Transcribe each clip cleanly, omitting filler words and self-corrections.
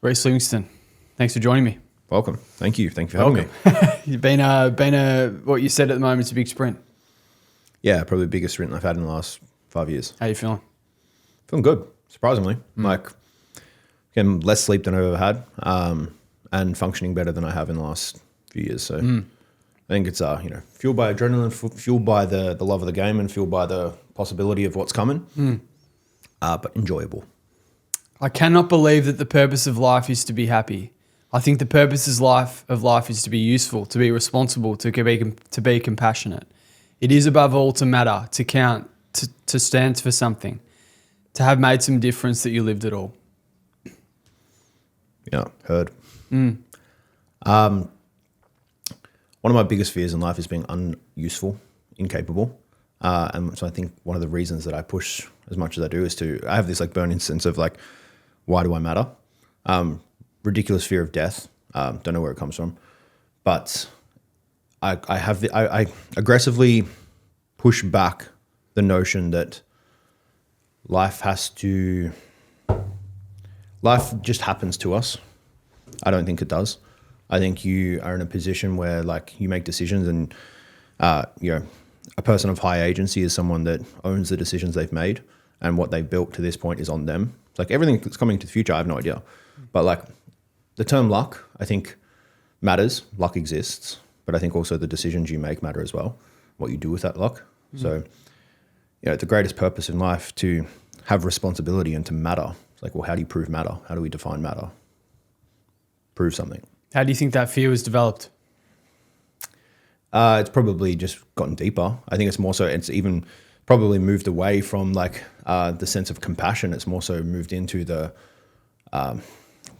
Rhys Livingstone, thanks for joining me. Welcome. Thank you. Thank you for having me. You've been what you said at the moment is a big sprint. Yeah, probably the biggest sprint I've had in the last 5 years. How you feeling? Feeling good, surprisingly. Like, getting less sleep than I've ever had, and functioning better than I have in the last few years. So I think it's fueled by adrenaline, fueled by the love of the game, and fueled by the possibility of what's coming. But enjoyable. I cannot believe that the purpose of life is to be happy. I think the purpose of life is to be useful, to be responsible, to be compassionate. It is above all to matter, to count, to stand for something, to have made some difference that you lived at all. Yeah, heard. One of my biggest fears in life is being unuseful, incapable. And so I think one of the reasons that I push as much as I do is I have this like burning sense of like, why do I matter? Ridiculous fear of death. Don't know where it comes from, but I aggressively push back the notion that life just happens to us. I don't think it does. I think you are in a position where like you make decisions, and a person of high agency is someone that owns the decisions they've made, and what they've built to this point is on them. It's like everything that's coming to the future, I have no idea. But like the term luck, I think matters. Luck exists, but I think also the decisions you make matter as well. What you do with that luck. So, the greatest purpose in life to have responsibility and to matter. It's like, well, how do you prove matter? How do we define matter? Prove something. How do you think that fear was developed? It's probably just gotten deeper. I think it's even probably moved away from like the sense of compassion. It's more so moved into the,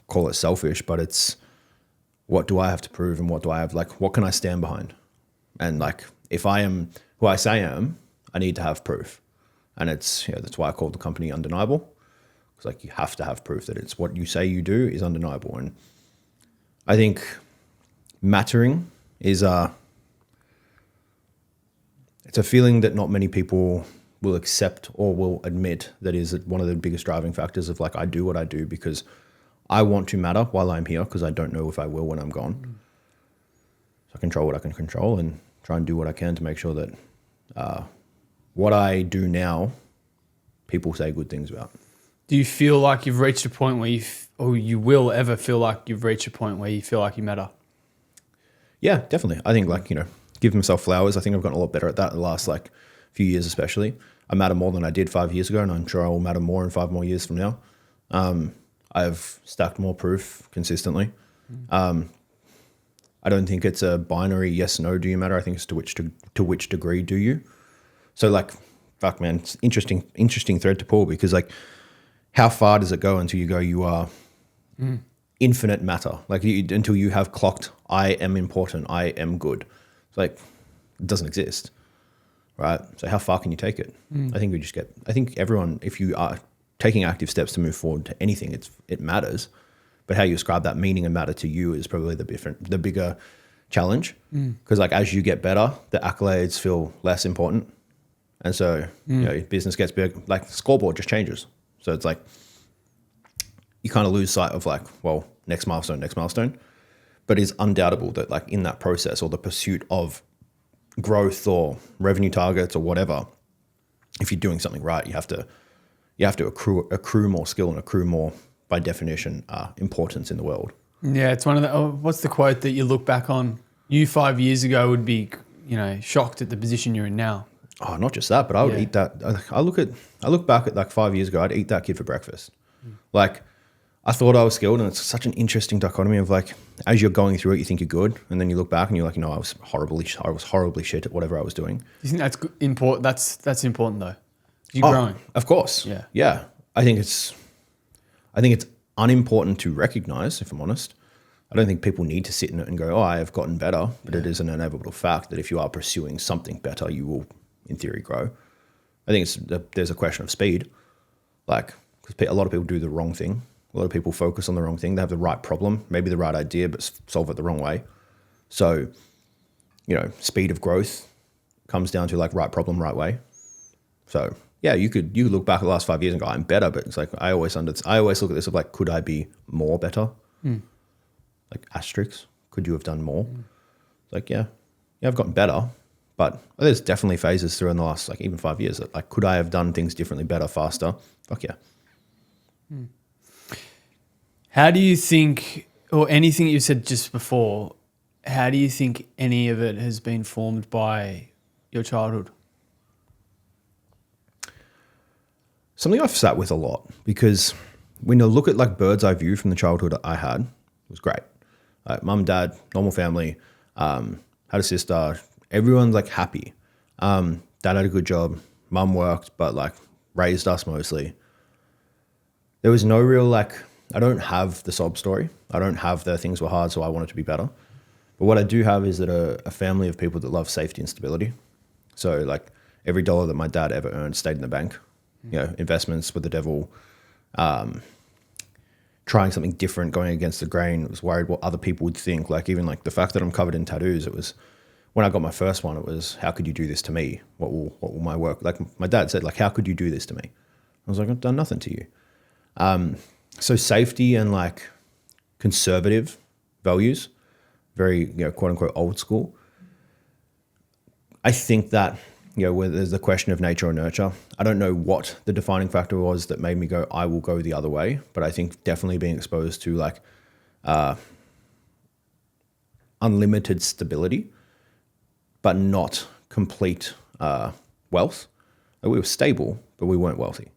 call it selfish, but it's what do I have to prove, and what do I have, like, what can I stand behind? And like, if I am who I say I am, I need to have proof. And it's, that's why I called the company Undeniable. It's like, you have to have proof that it's what you say you do is undeniable. And I think mattering is it's a feeling that not many people will accept or will admit that is one of the biggest driving factors of like, I do what I do because I want to matter while I'm here, because I don't know if I will when I'm gone. So I control what I can control and try and do what I can to make sure that what I do now, people say good things about. Do you feel like you've reached a point where you will ever feel like you've reached a point where you feel like you matter? Yeah, definitely. I think like, give myself flowers. I think I've gotten a lot better at that in the last like few years, especially. I matter more than I did 5 years ago, and I'm sure I will matter more in 5 more years from now. I've stacked more proof consistently. I don't think it's a binary yes, no, do you matter? I think it's to which degree do you? So like, fuck man, it's interesting thread to pull, because like, how far does it go until you go, you are infinite matter? Like until you have clocked, I am important, I am good. It's like, it doesn't exist, right? So how far can you take it? I think everyone, if you are taking active steps to move forward to anything, it matters. But how you ascribe that meaning and matter to you is probably the bigger challenge. Because like, as you get better, the accolades feel less important. And so, business gets big, like the scoreboard just changes. So it's like, you kind of lose sight of like, well, next milestone. But it's undoubtable that like in that process, or the pursuit of growth or revenue targets or whatever, if you're doing something right, you have to accrue more skill and accrue more, by definition, importance in the world. Yeah, it's one of the. What's the quote that you look back on? You 5 years ago would be, shocked at the position you're in now. Oh, not just that, but I would eat that. I look back at like 5 years ago, I'd eat that kid for breakfast. Like, I thought I was skilled, and it's such an interesting dichotomy of like, as you're going through it, you think you're good, and then you look back and you're like, I was horribly shit at whatever I was doing. Do you think that's important? That's important though. You're growing. Of course. Yeah. I think it's unimportant to recognize, if I'm honest. I don't think people need to sit in it and go, oh, I have gotten better, but it is an inevitable fact that if you are pursuing something better, you will, in theory, grow. I think there's a question of speed, like, because a lot of people do the wrong thing. A lot of people focus on the wrong thing. They have the right problem, maybe the right idea, but solve it the wrong way. So, speed of growth comes down to like right problem, right way. So yeah, you could look back at the last 5 years and go, I'm better, but it's like I always look at this of like, could I be more better? Like asterisks, could you have done more? It's like, yeah, I've gotten better, but there's definitely phases through in the last like even 5 years that like, could I have done things differently, better, faster? Fuck yeah. How do you think, or anything you said just before, how do you think any of it has been formed by your childhood? Something I've sat with a lot, because when you look at like bird's eye view from the childhood I had, it was great. Like mum, dad, normal family, had a sister, everyone's like happy. Dad had a good job, mum worked, but like raised us mostly. There was no real like, I don't have the sob story. I don't have the things were hard, so I wanted to be better. But what I do have is that a family of people that love safety and stability. So like every dollar that my dad ever earned stayed in the bank. You know, investments with the devil, trying something different, going against the grain. I was worried what other people would think. Like even like the fact that I'm covered in tattoos, it was, when I got my first one, it was, how could you do this to me? What will my work, like my dad said, like, how could you do this to me? I was like, I've done nothing to you. So safety and like conservative values, very, you know, quote unquote old school. I think that, you know, where there's the question of nature or nurture. I don't know what the defining factor was that made me go, I will go the other way. But I think definitely being exposed to like unlimited stability, but not complete wealth. Like we were stable, but we weren't wealthy,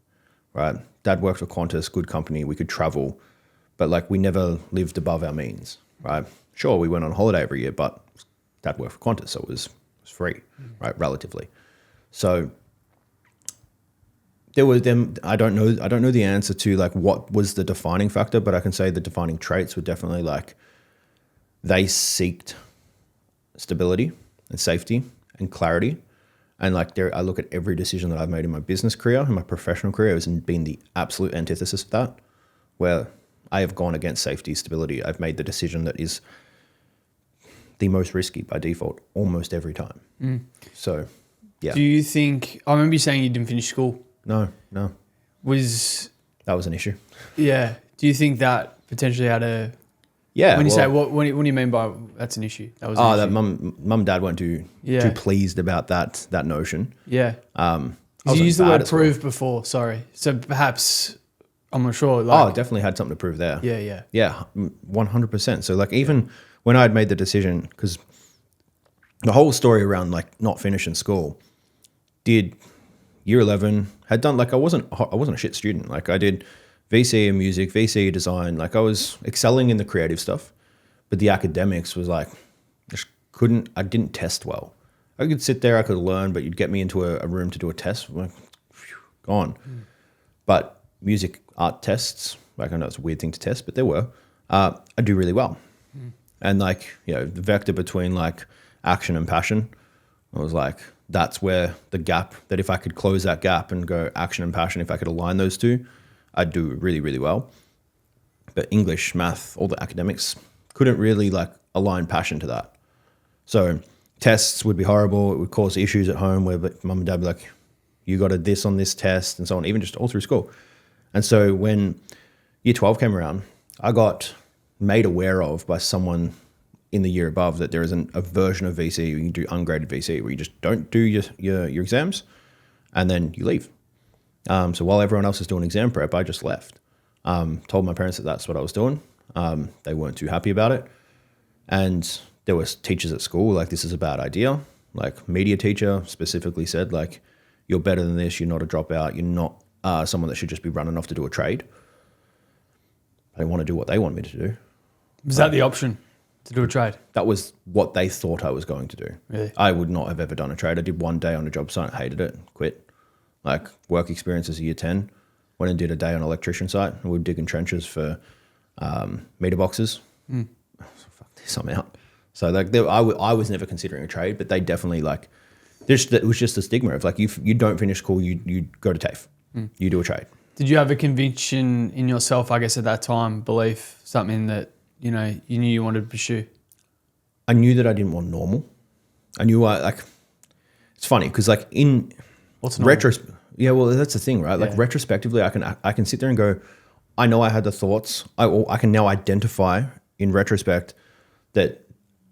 right? Dad worked for Qantas, good company. We could travel, but like we never lived above our means, right? Sure, we went on holiday every year, but Dad worked for Qantas, so it was free, right? Relatively. So there was them. I don't know the answer to like what was the defining factor, but I can say the defining traits were definitely like they seeked stability and safety and clarity. And like there, I look at every decision that I've made in my business career, in my professional career, has been the absolute antithesis of that, where I have gone against safety, stability. I've made the decision that is the most risky by default almost every time. So, yeah. Do you think, I remember you saying you didn't finish school. No. That was an issue. Yeah. Do you think that potentially had a, Yeah. when you say, what do you mean by that's an issue? That was an issue. That mum, dad weren't too pleased about that notion. Yeah. You you used the word prove before, sorry. So perhaps, I'm not sure. Like, Definitely had something to prove there. Yeah. Yeah, 100%. So like even when I had made the decision, because the whole story around like not finishing school, did year 11, had done like I wasn't a shit student. Like I did VCE in music, VCE design. Like I was excelling in the creative stuff, but the academics was like I didn't test well. I could sit there, I could learn, but you'd get me into a room to do a test, like gone. But music art tests, like I know it's a weird thing to test, but there were. I do really well. And like, you know, the vector between like action and passion, I was like, that's where the gap, that if I could close that gap and go action and passion, if I could align those two, I'd do really, really well. But English, math, all the academics couldn't really like align passion to that. So tests would be horrible. It would cause issues at home where mum and dad would be like, you got a this on this test and so on, even just all through school. And so when year 12 came around, I got made aware of by someone in the year above that there is a version of VC where you can do ungraded VC where you just don't do your exams and then you leave. So while everyone else is doing exam prep, I just left. Told my parents that that's what I was doing. They weren't too happy about it. And there was teachers at school like, this is a bad idea. Like media teacher specifically said like, you're better than this. You're not a dropout. You're not someone that should just be running off to do a trade. I didn't want to do what they wanted me to do. Was that the option, to do a trade? That was what they thought I was going to do. Really? I would not have ever done a trade. I did one day on a job site, hated it, quit. Like work experience as a year 10, went and did a day on an electrician site. And we were digging trenches for meter boxes. So fuck this, I'm out. So like I was never considering a trade, but they definitely like, it was just a stigma of like, you don't finish school, you go to TAFE, you do a trade. Did you have a conviction in yourself, I guess at that time, belief, something that, you know, you knew you wanted to pursue? I knew that I didn't want normal. I knew it's funny because like in What's normal? Yeah, well, that's the thing, right? Like Yeah. retrospectively, I can sit there and go, I know I had the thoughts. I can now identify in retrospect that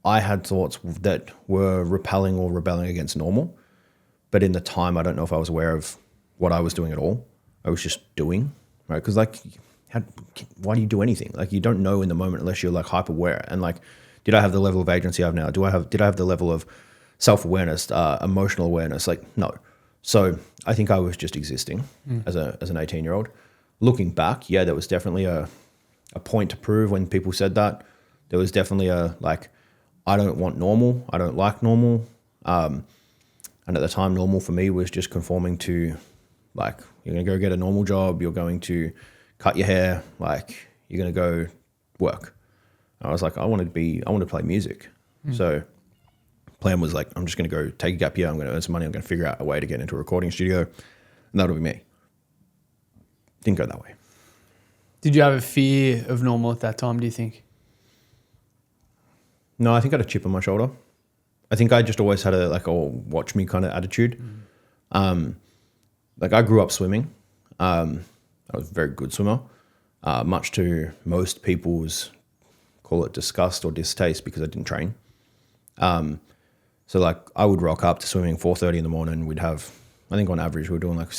I had thoughts that were repelling or rebelling against normal. But in the time, I don't know if I was aware of what I was doing at all. I was just doing, right? Because like, why do you do anything? Like you don't know in the moment unless you're like hyper aware. And like, did I have the level of agency I have now? Did I have the level of self-awareness, emotional awareness? Like, no. So I think I was just existing as an 18-year-old. Looking back, yeah, there was definitely a point to prove when people said that. There was definitely a like, I don't want normal. I don't like normal. And at the time, normal for me was just conforming to like, you're going to go get a normal job. You're going to cut your hair. Like you're going to go work. I was like, I want to play music. So plan was like, I'm just going to go take a gap year. I'm going to earn some money. I'm going to figure out a way to get into a recording studio, and that'll be me. Didn't go that way. Did you have a fear of normal at that time, do you think? No, I think I had a chip on my shoulder. I think I just always had a like, oh, watch me kind of attitude. Like I grew up swimming. I was a very good swimmer, much to most people's call it disgust or distaste because I didn't train. So like I would rock up to swimming 4:30 in the morning. We'd have, I think on average, we were doing like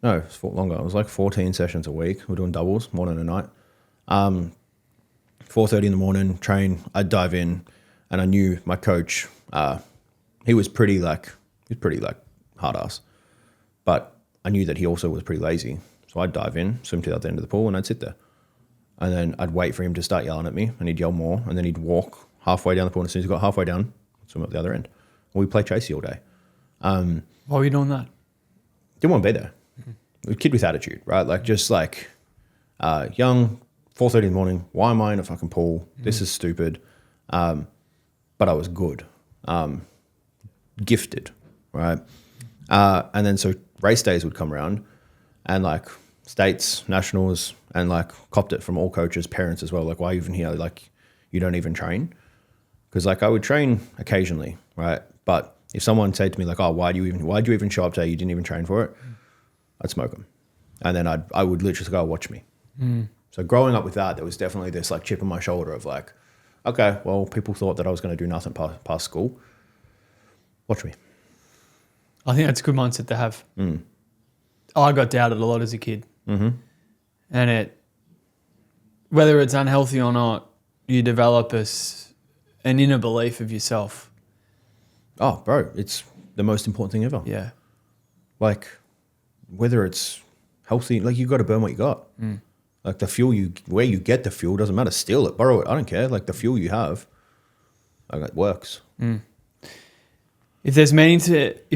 longer. It was like 14 sessions a week. We're doing doubles, morning and night. 4:30 in the morning, train. I'd dive in, and I knew my coach. He was pretty hard ass, but I knew that he also was pretty lazy. So I'd dive in, swim to the other end of the pool, and I'd sit there. And then I'd wait for him to start yelling at me, and he'd yell more, and then he'd walk halfway down the pool. And as soon as he got halfway down, I'd swim up the other end. And we'd play chasey all day. Why were you doing that? Didn't want to be there. A kid with attitude, right? Like just like young, 4:30 in the morning. Why am I in a fucking pool? This is stupid. But I was good, gifted, right? And then so race days would come around, and like states, nationals, and like copped it from all coaches, parents as well. Like, why are you even here? Like, you don't even train? Because like I would train occasionally, right? But if someone said to me like, oh, why'd you even show up today? You didn't even train for it. I'd smoke them. And then I would literally go, watch me. So growing up with that, there was definitely this like chip on my shoulder of like, okay, well, people thought that I was going to do nothing past school. Watch me. I think that's a good mindset to have. I got doubted a lot as a kid. And whether it's unhealthy or not, you develop an inner belief of yourself. Oh, bro, it's the most important thing ever. Yeah. Like, whether it's healthy, like you got to burn what you got. Like the fuel where you get the fuel doesn't matter. Steal it, borrow it. I don't care. Like the fuel you have, like it works. If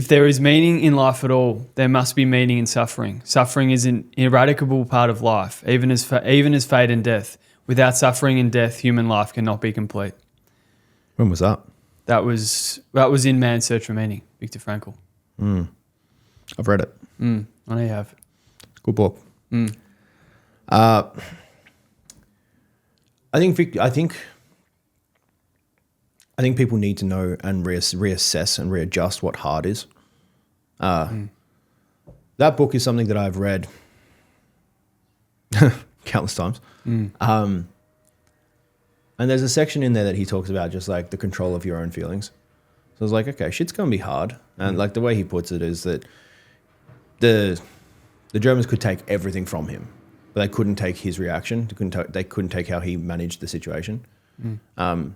there is meaning in life at all, there must be meaning in suffering. Suffering is an ineradicable part of life, even as fate and death. Without suffering and death, human life cannot be complete. When was that? That was in Man's Search for Meaning, Viktor Frankl. I've read it. I know you have. Good book. I think people need to know and reassess and readjust what hard is. That book is something that I've read countless times. And there's a section in there that he talks about just like the control of your own feelings. So I was like, okay, shit's going to be hard. And like the way he puts it is that the Germans could take everything from him, but they couldn't take his reaction. They couldn't take how he managed the situation. And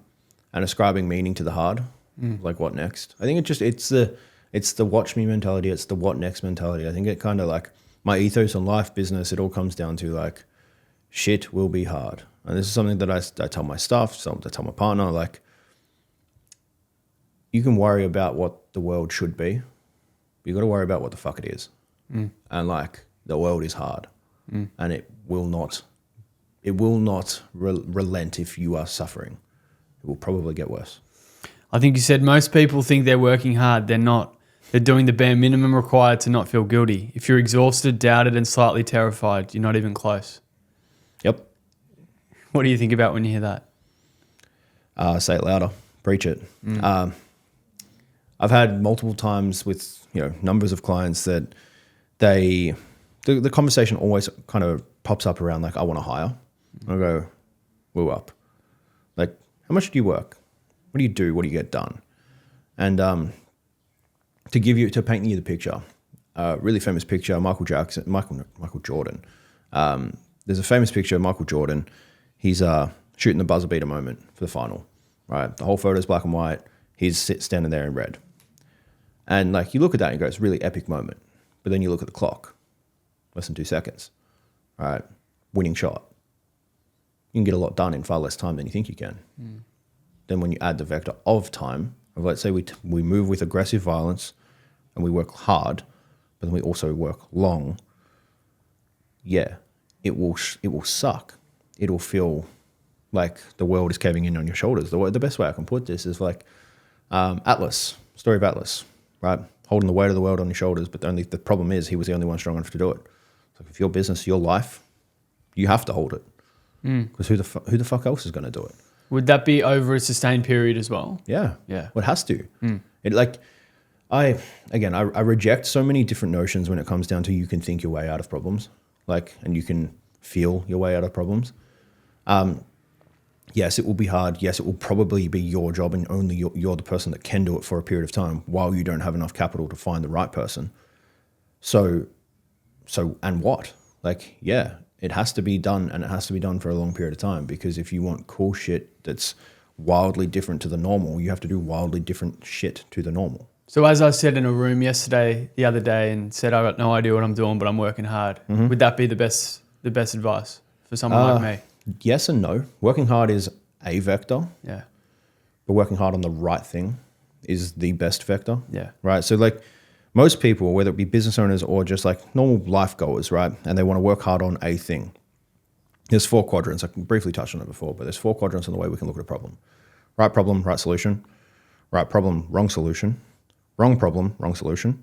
ascribing meaning to the hard, like what next? I think it's the watch me mentality. It's the what next mentality. I think it kind of like my ethos on life, business, it all comes down to like shit will be hard. And this is something that I tell my staff, something I tell my partner, like you can worry about what the world should be, but you got to worry about what the fuck it is. And like the world is hard and it will not relent if you are suffering. It will probably get worse. I think you said most people think they're working hard. They're not. They're doing the bare minimum required to not feel guilty. If you're exhausted, doubted, and slightly terrified, you're not even close. Yep. What do you think about when you hear that? Say it louder. Preach it. I've had multiple times with, numbers of clients that the conversation always kind of pops up around like, I want to hire. I go, woo up. Like, how much do you work? What do you do? What do you get done? And to paint you the picture, really famous picture, Michael Jordan. There's a famous picture of Michael Jordan. He's shooting the buzzer beater moment for the final, right? The whole photo is black and white. He's standing there in red. And like, you look at that and you go, it's a really epic moment. But then you look at the clock, less than 2 seconds, right? Winning shot. You can get a lot done in far less time than you think you can. Then when you add the vector of time, of let's say we move with aggressive violence and we work hard, but then we also work long, it will suck. It'll feel like the world is caving in on your shoulders. The best way I can put this is like story of Atlas, right? Holding the weight of the world on your shoulders, but the problem is he was the only one strong enough to do it. So if your business, your life, you have to hold it. Because who the fuck else is going to do it? Would that be over a sustained period as well? Yeah. Yeah. Well, it has to. I reject so many different notions when it comes down to you can think your way out of problems, and you can feel your way out of problems. Yes, it will be hard. Yes, it will probably be your job and only you're the person that can do it for a period of time while you don't have enough capital to find the right person. So and what? It has to be done, and it has to be done for a long period of time, because if you want cool shit that's wildly different to the normal, you have to do wildly different shit to the normal. So as I said in a room the other day, and said I got no idea what I'm doing, but I'm working hard. Would that be the best advice for someone like me? Yes and no. Working hard is a vector. Yeah. But working hard on the right thing is the best vector. Yeah. Right. So most people, whether it be business owners or just normal life goers, right, and they want to work hard on a thing. There's 4 quadrants. I briefly touched on it before, but there's 4 quadrants in the way we can look at a problem. Right problem, right solution. Right problem, wrong solution. Wrong problem, wrong solution.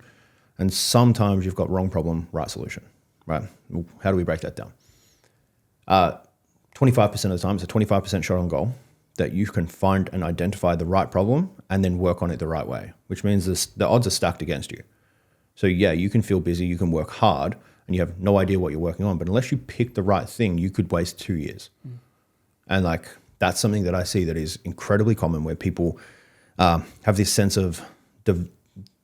And sometimes you've got wrong problem, right solution. Right? How do we break that down? 25% of the time, it's a 25% shot on goal that you can find and identify the right problem and then work on it the right way, which means the odds are stacked against you. So yeah, you can feel busy, you can work hard, and you have no idea what you're working on. But unless you pick the right thing, you could waste 2 years. And that's something that I see that is incredibly common, where people have this sense of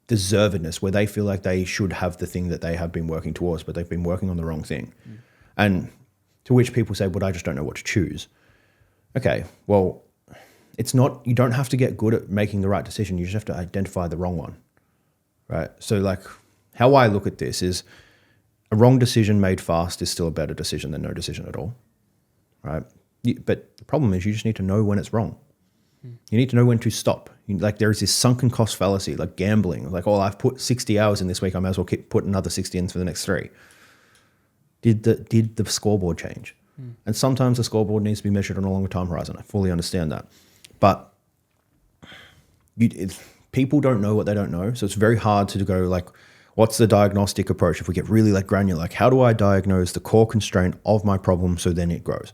deservedness, where they feel like they should have the thing that they have been working towards, but they've been working on the wrong thing. And to which people say, well, I just don't know what to choose. Okay, well, you don't have to get good at making the right decision. You just have to identify the wrong one, right? So how I look at this is a wrong decision made fast is still a better decision than no decision at all, right? But the problem is you just need to know when it's wrong. You need to know when to stop. There is this sunken cost fallacy, like gambling. I've put 60 hours in this week, I might as well put another 60 in for the next 3. Did the scoreboard change? And sometimes the scoreboard needs to be measured on a longer time horizon. I fully understand that. But people don't know what they don't know. So it's very hard to go what's the diagnostic approach? If we get really granular, how do I diagnose the core constraint of my problem so then it grows?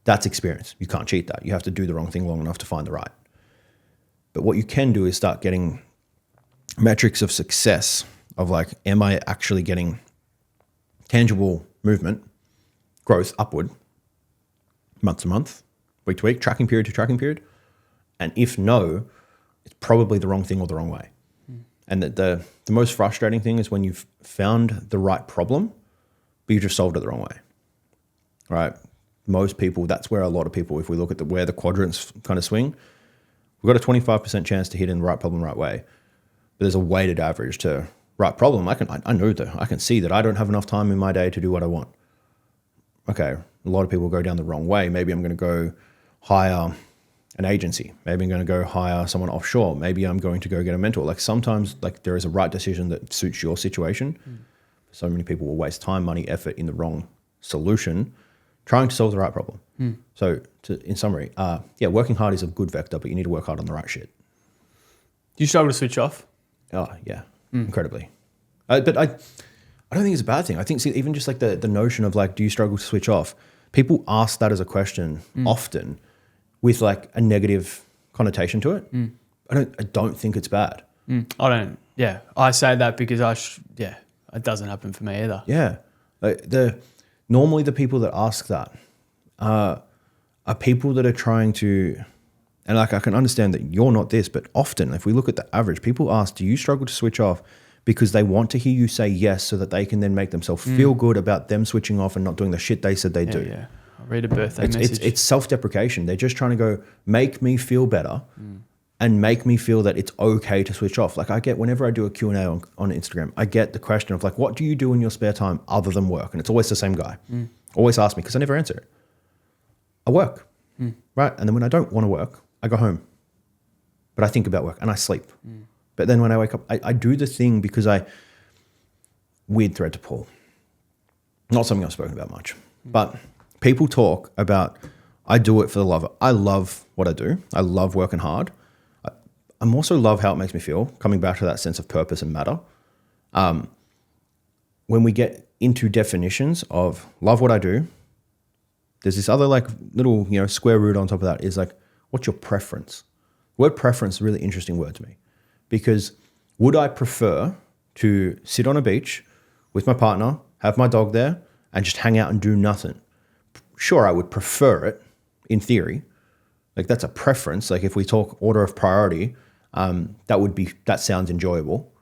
That's experience. You can't cheat that. You have to do the wrong thing long enough to find the right. But what you can do is start getting metrics of success of am I actually getting tangible movement, growth upward, month to month, week to week, tracking period to tracking period? And if no, it's probably the wrong thing or the wrong way. And the most frustrating thing is when you've found the right problem, but you just solved it the wrong way, right? Most people, that's where a lot of people, if we look at where the quadrants kind of swing, we've got a 25% chance to hit in the right problem right way. But there's a weighted average to right problem. I know that I can see that I don't have enough time in my day to do what I want. Okay, a lot of people go down the wrong way. Maybe I'm going to go hire an agency. Maybe I'm going to go hire someone offshore. Maybe I'm going to go get a mentor. Sometimes there is a right decision that suits your situation. So many people will waste time, money, effort in the wrong solution, trying to solve the right problem. So in summary, working hard is a good vector, but you need to work hard on the right shit. Do you struggle to switch off? Oh, yeah, incredibly. But I don't think it's a bad thing. I think even just the notion of do you struggle to switch off? People ask that as a question often with a negative connotation to it. I don't think it's bad. I say that because it doesn't happen for me either. Yeah. Normally the people that ask that are people that are trying to, and like I can understand that you're not this, but often if we look at the average, people ask, do you struggle to switch off? Because they want to hear you say yes so that they can then make themselves feel good about them switching off and not doing the shit they said they do. Yeah. I'll read a birthday message. It's self-deprecation. They're just trying to go, make me feel better and make me feel that it's okay to switch off. Like I get, whenever I do a Q&A on Instagram, I get the question of like, what do you do in your spare time other than work? And it's always the same guy. Always ask me because I never answer it. I work, right? And then when I don't want to work, I go home. But I think about work and I sleep. But then when I wake up, I do the thing because weird thread to pull. Not something I've spoken about much. But people talk about, I do it for the love of it. I love what I do. I love working hard. I also love how it makes me feel, coming back to that sense of purpose and matter. When we get into definitions of love what I do, there's this other like little, square root on top of that is like, what's your preference? The word preference is a really interesting word to me because would I prefer to sit on a beach with my partner, have my dog there and just hang out and do nothing? Sure, I would prefer it in theory. Like that's a preference. Like if we talk order of priority, that sounds enjoyable.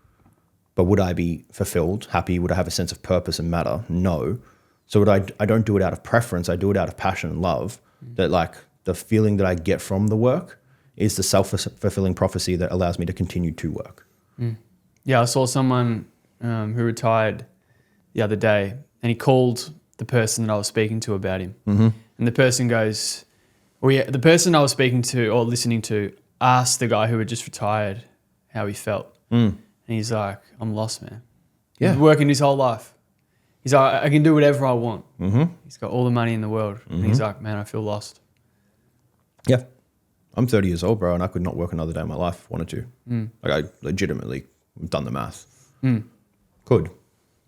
But would I be fulfilled, happy? Would I have a sense of purpose and matter? No. So I don't do it out of preference. I do it out of passion and love. That like the feeling that I get from the work is the self-fulfilling prophecy that allows me to continue to work. Yeah, I saw someone who retired the other day and he called the person that I was speaking to about him. And the person goes, the person I was speaking to or listening to asked the guy who had just retired how he felt. And he's like, I'm lost, man. Yeah. He's working his whole life. He's like, I can do whatever I want. He's got all the money in the world. And he's like, man, I feel lost. Yeah. I'm 30 years old, bro, and I could not work another day of my life if I wanted to. Like I legitimately done the math. Could.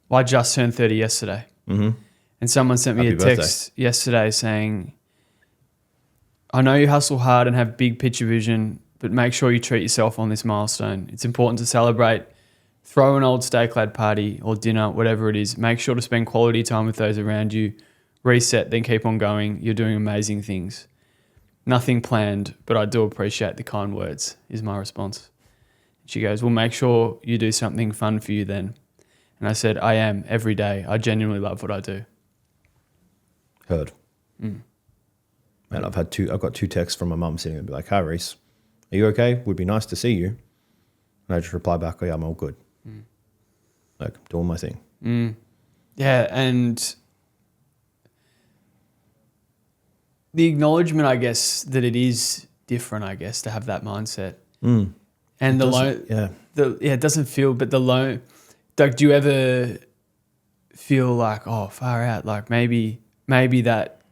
Well, I just turned 30 yesterday. And someone sent me Happy a text yesterday saying, I know you hustle hard and have big picture vision, but make sure you treat yourself on this milestone. It's important to celebrate. Throw an old stay-clad party or dinner, whatever it is. Make sure to spend quality time with those around you. Reset, then keep on going. You're doing amazing things. Nothing planned, but I do appreciate the kind words, is my response. She goes, well, make sure you do something fun for you then. And I said, I am every day. I genuinely love what I do. Heard. Man, I've got two texts from my mum sitting there and be like, hi, Rhys, are you okay? Would be nice to see you. And I just reply back, oh yeah, I'm all good. Like doing my thing. Yeah, and the acknowledgement, I guess, that it is different, I guess, to have that mindset. And it doesn't feel, but the low, like, do you ever feel like, oh, far out, like maybe that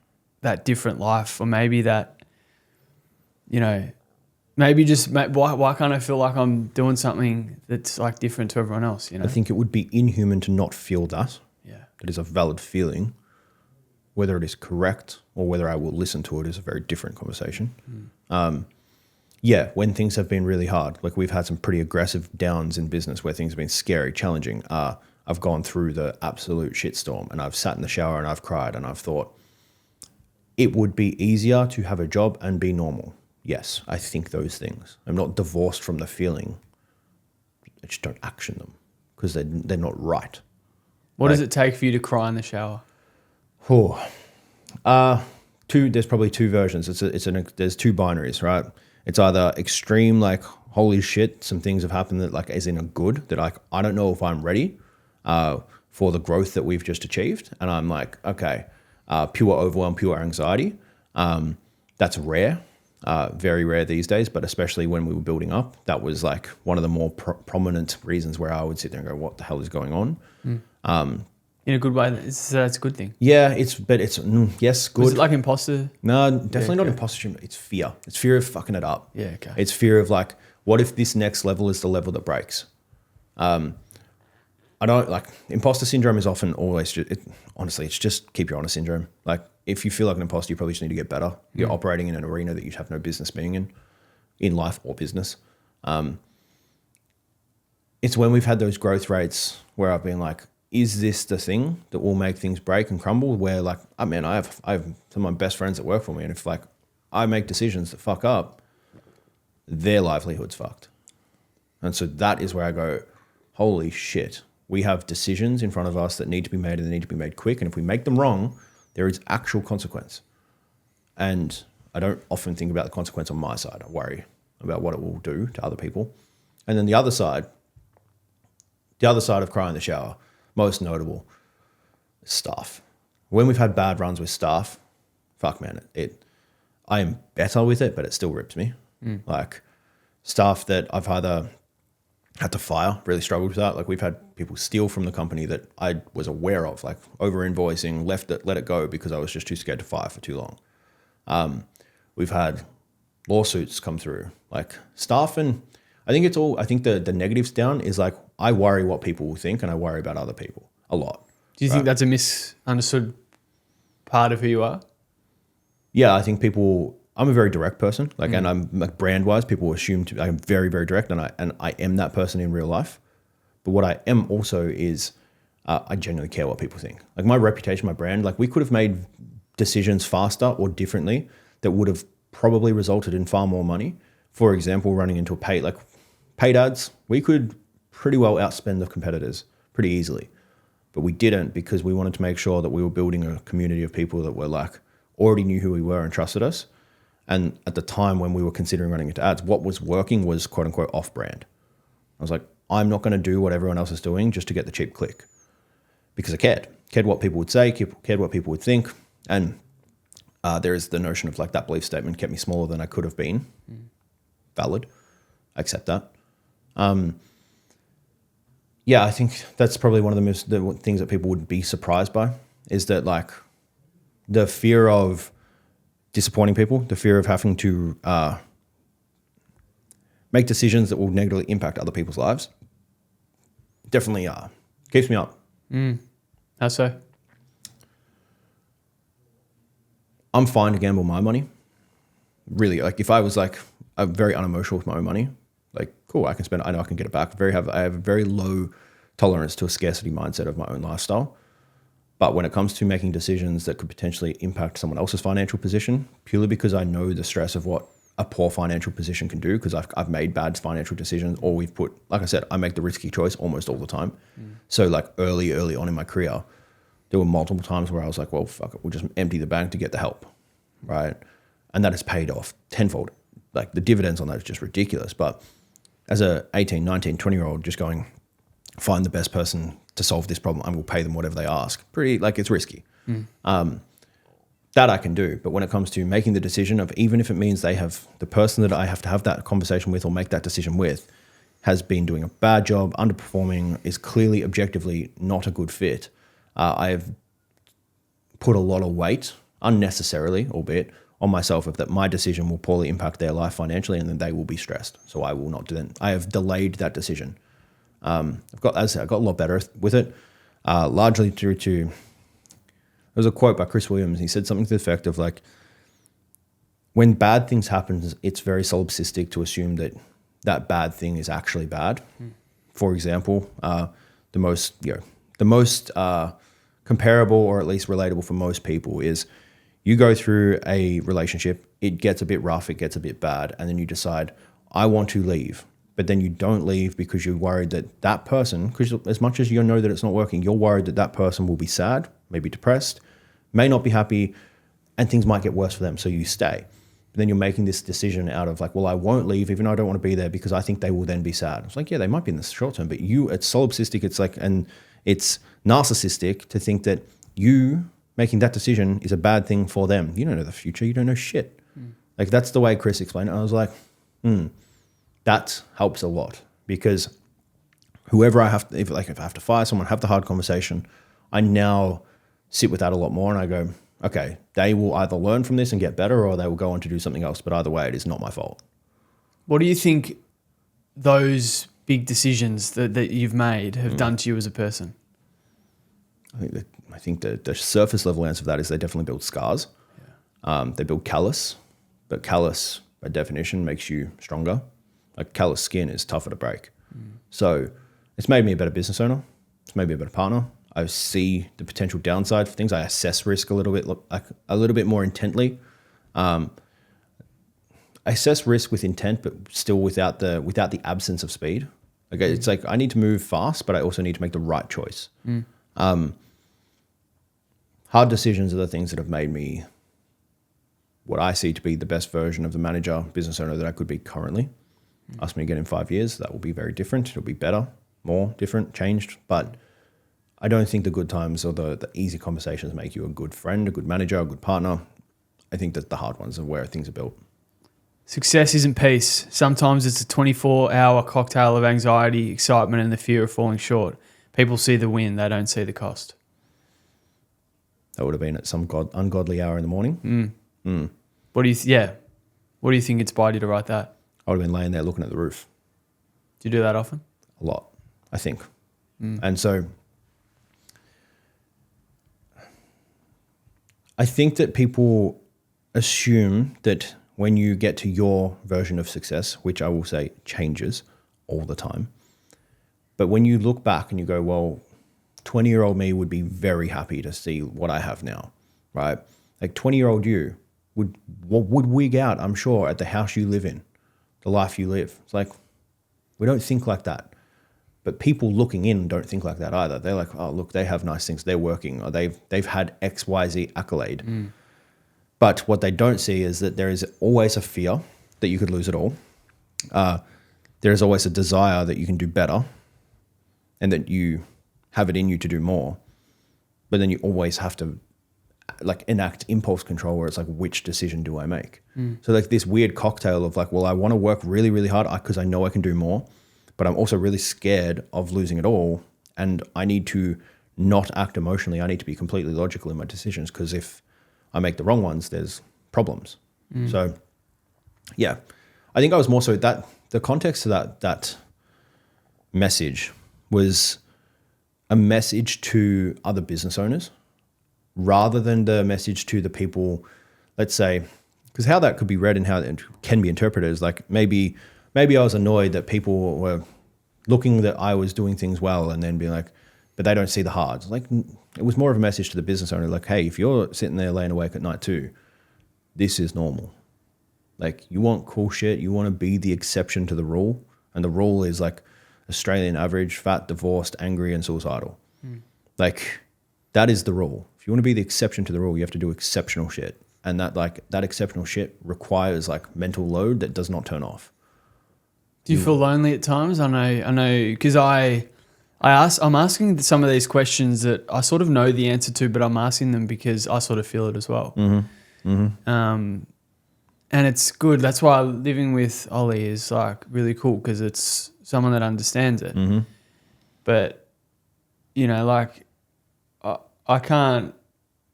different life, or maybe that, why can't I feel like I'm doing something that's like different to everyone else, I think it would be inhuman to not feel that. Yeah. That is a valid feeling. Whether it is correct or whether I will listen to it is a very different conversation. When things have been really hard, like we've had some pretty aggressive downs in business where things have been scary, challenging. I've gone through the absolute shitstorm and I've sat in the shower and I've cried and I've thought it would be easier to have a job and be normal. Yes, I think those things. I'm not divorced from the feeling. I just don't action them because they're not right. What does it take for you to cry in the shower? There's probably two versions. There's two binaries, right? It's either extreme, like, holy shit, some things have happened that like is in a good, that like, I don't know if I'm ready for the growth that we've just achieved. And I'm like, okay, pure overwhelm, pure anxiety. That's rare, very rare these days, but especially when we were building up, that was like one of the more prominent reasons where I would sit there and go, what the hell is going on? In a good way, that's a good thing. Yeah, yes, good. Was it like imposter? No, definitely not imposter syndrome. It's fear. It's fear of fucking it up. Yeah, okay. It's fear of like, what if this next level is the level that breaks? I don't like imposter syndrome is often always honestly, it's just keep your honor syndrome. Like if you feel like an imposter, you probably just need to get better. You're operating in an arena that you have no business being in life or business. it's when we've had those growth rates where I've been like, is this the thing that will make things break and crumble? Where like, I mean, I have some of my best friends that work for me, and if like I make decisions that fuck up, their livelihood's fucked. And so that is where I go, holy shit, we have decisions in front of us that need to be made, and they need to be made quick. And if we make them wrong, there is actual consequence. And I don't often think about the consequence on my side. I worry about what it will do to other people. And then the other side of cry in the shower, most notable, is staff. When we've had bad runs with staff, fuck man, I am better with it, but it still rips me. Like staff that I've either had to fire, really struggled with that. Like we've had people steal from the company that I was aware of, like over invoicing, let it go because I was just too scared to fire for too long. We've had lawsuits come through, like staff, and I think the negatives down is like, I worry what people will think, and I worry about other people a lot. Do you think that's a misunderstood part of who you are? Yeah, I think I'm a very direct person, like, and I'm like brand wise, people assume I'm very, very direct, and I am that person in real life. But what I am also is I genuinely care what people think. Like my reputation, my brand, like we could have made decisions faster or differently that would have probably resulted in far more money. For example, running into paid ads, we could pretty well outspend the competitors pretty easily, but we didn't because we wanted to make sure that we were building a community of people that were like already knew who we were and trusted us. And at the time when we were considering running into ads, what was working was quote unquote off brand. I was like, I'm not going to do what everyone else is doing just to get the cheap click, because I cared what people would say, cared what people would think. And there is the notion of like that belief statement kept me smaller than I could have been. Valid. I accept that. Yeah, I think that's probably one of the things that people would be surprised by, is that like the fear of disappointing people, the fear of having to make decisions that will negatively impact other people's lives definitely keeps me up. How so? I'm fine to gamble my money. Really, like if I was like I'm very unemotional with my own money, like cool, I can spend it, I know I can get it back. I have a very low tolerance to a scarcity mindset of my own lifestyle. But when it comes to making decisions that could potentially impact someone else's financial position, purely because I know the stress of what a poor financial position can do, because I've made bad financial decisions, or like I said, I make the risky choice almost all the time. So like early on in my career, there were multiple times where I was like, well, fuck it, we'll just empty the bank to get the help, right? And that has paid off tenfold. Like the dividends on that is just ridiculous. But as a 18, 19, 20-year-old just going, find the best person to solve this problem, and we'll pay them whatever they ask. Pretty, like it's risky. That I can do. But when it comes to making the decision of, even if it means the person that I have to have that conversation with or make that decision with has been doing a bad job, underperforming, is clearly objectively not a good fit, I have put a lot of weight, unnecessarily, albeit, on myself of that my decision will poorly impact their life financially, and then they will be stressed. So I will not do that. I have delayed that decision. I got a lot better with it, largely due to, there was a quote by Chris Williams. He said something to the effect of like, when bad things happen, it's very solipsistic to assume that that bad thing is actually bad. For example, the most comparable, or at least relatable for most people, is you go through a relationship, it gets a bit rough, it gets a bit bad, and then you decide, I want to leave. But then you don't leave because you're worried that person, because as much as you know that it's not working, you're worried that person will be sad, maybe depressed, may not be happy, and things might get worse for them. So you stay. But then you're making this decision out of like, well, I won't leave even though I don't want to be there because I think they will then be sad. It's like, yeah, they might be in the short term, but it's solipsistic. It's like, and it's narcissistic to think that you making that decision is a bad thing for them. You don't know the future. You don't know shit. Like that's the way Chris explained it. I was like, that helps a lot, because whoever if I have to fire someone, have the hard conversation, I now sit with that a lot more, and I go, okay, they will either learn from this and get better, or they will go on to do something else. But either way, it is not my fault. What do you think those big decisions that you've made have done to you as a person? I think the surface level answer of that is they definitely build scars. They build callus, but callus by definition makes you stronger. Like callous skin is tougher to break. So It's made me a better business owner. It's made me a better partner. I see the potential downside for things. I assess risk a little bit more intently. I assess risk with intent, but still without the absence of speed. Okay, it's like I need to move fast, but I also need to make the right choice. Hard decisions are the things that have made me what I see to be the best version of the manager, business owner that I could be currently. Ask me again in 5 years, that will be very different. It'll be better, more different, changed. But I don't think the good times or the easy conversations make you a good friend, a good manager, a good partner. I think that the hard ones are where things are built. Success isn't peace. Sometimes it's a 24-hour cocktail of anxiety, excitement, and the fear of falling short. People see the win, they don't see the cost. That would have been at some ungodly hour in the morning. What do you think inspired you to write that? I would have been laying there looking at the roof. Do you do that often? A lot, I think. And so I think that people assume that when you get to your version of success, which I will say changes all the time, but when you look back and you go, well, 20-year-old me would be very happy to see what I have now, right? Like 20-year-old you would wig out, I'm sure, at the house you live in, the life you live. It's like, we don't think like that. But people looking in don't think like that either. They're like, oh, look, they have nice things. They're working, or they've had X, Y, Z accolade. But what they don't see is that there is always a fear that you could lose it all. There is always a desire that you can do better and that you have it in you to do more. But then you always have to like enact impulse control where it's like, which decision do I make? So like this weird cocktail of like, well, I want to work really, really hard because I know I can do more, but I'm also really scared of losing it all. And I need to not act emotionally. I need to be completely logical in my decisions, because if I make the wrong ones, there's problems. So yeah, I think I was more so that the context to that message was a message to other business owners rather than the message to the people, let's say, because how that could be read and how it can be interpreted is like maybe I was annoyed that people were looking that I was doing things well and then being like, but they don't see the hards. Like it was more of a message to the business owner, like, hey, if you're sitting there laying awake at night too, this is normal. Like you want cool shit, you want to be the exception to the rule, and the rule is like Australian average, fat, divorced, angry, and suicidal. Like that is the rule. If you want to be the exception to the rule, you have to do exceptional shit. And that exceptional shit requires like mental load that does not turn off. Do you feel lonely at times? I know, because I'm asking some of these questions that I sort of know the answer to, but I'm asking them because I sort of feel it as well. And it's good. That's why living with Ollie is like really cool, because it's someone that understands it. But you know, like I can't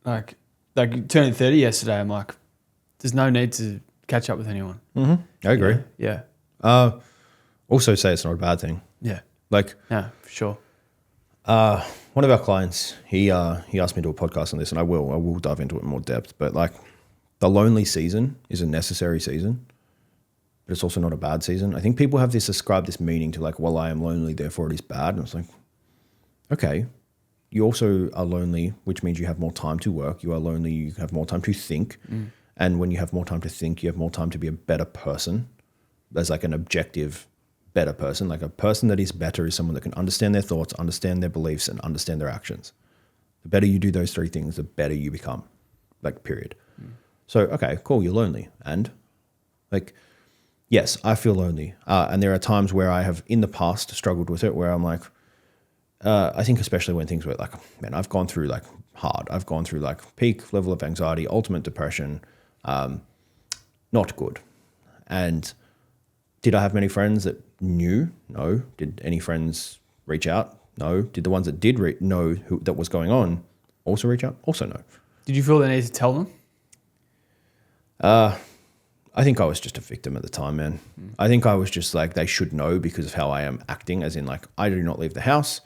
like turning 30 yesterday. I'm like, there's no need to catch up with anyone. I agree. Yeah. Also say it's not a bad thing. Yeah. Like, yeah, for sure. One of our clients, he asked me to do a podcast on this, and I will dive into it in more depth. But like, the lonely season is a necessary season, but it's also not a bad season. I think people have ascribed this meaning to like, well, I am lonely, therefore it is bad. And it's like, okay, you also are lonely, which means you have more time to work. You are lonely, you have more time to think. And when you have more time to think, you have more time to be a better person. There's like an objective better person. Like a person that is better is someone that can understand their thoughts, understand their beliefs, and understand their actions. The better you do those three things, the better you become, like period. So, okay, cool, you're lonely. And like, yes, I feel lonely. And there are times where I have in the past struggled with it, where I'm like, I think especially when things were like, man, I've gone through like hard. I've gone through like peak level of anxiety, ultimate depression, not good. And did I have many friends that knew? No. Did any friends reach out? No. Did the ones that did know that was going on also reach out? Also no. Did you feel the need to tell them? I think I was just a victim at the time, man. I think I was just like, they should know because of how I am acting, as in like, I do not leave the house.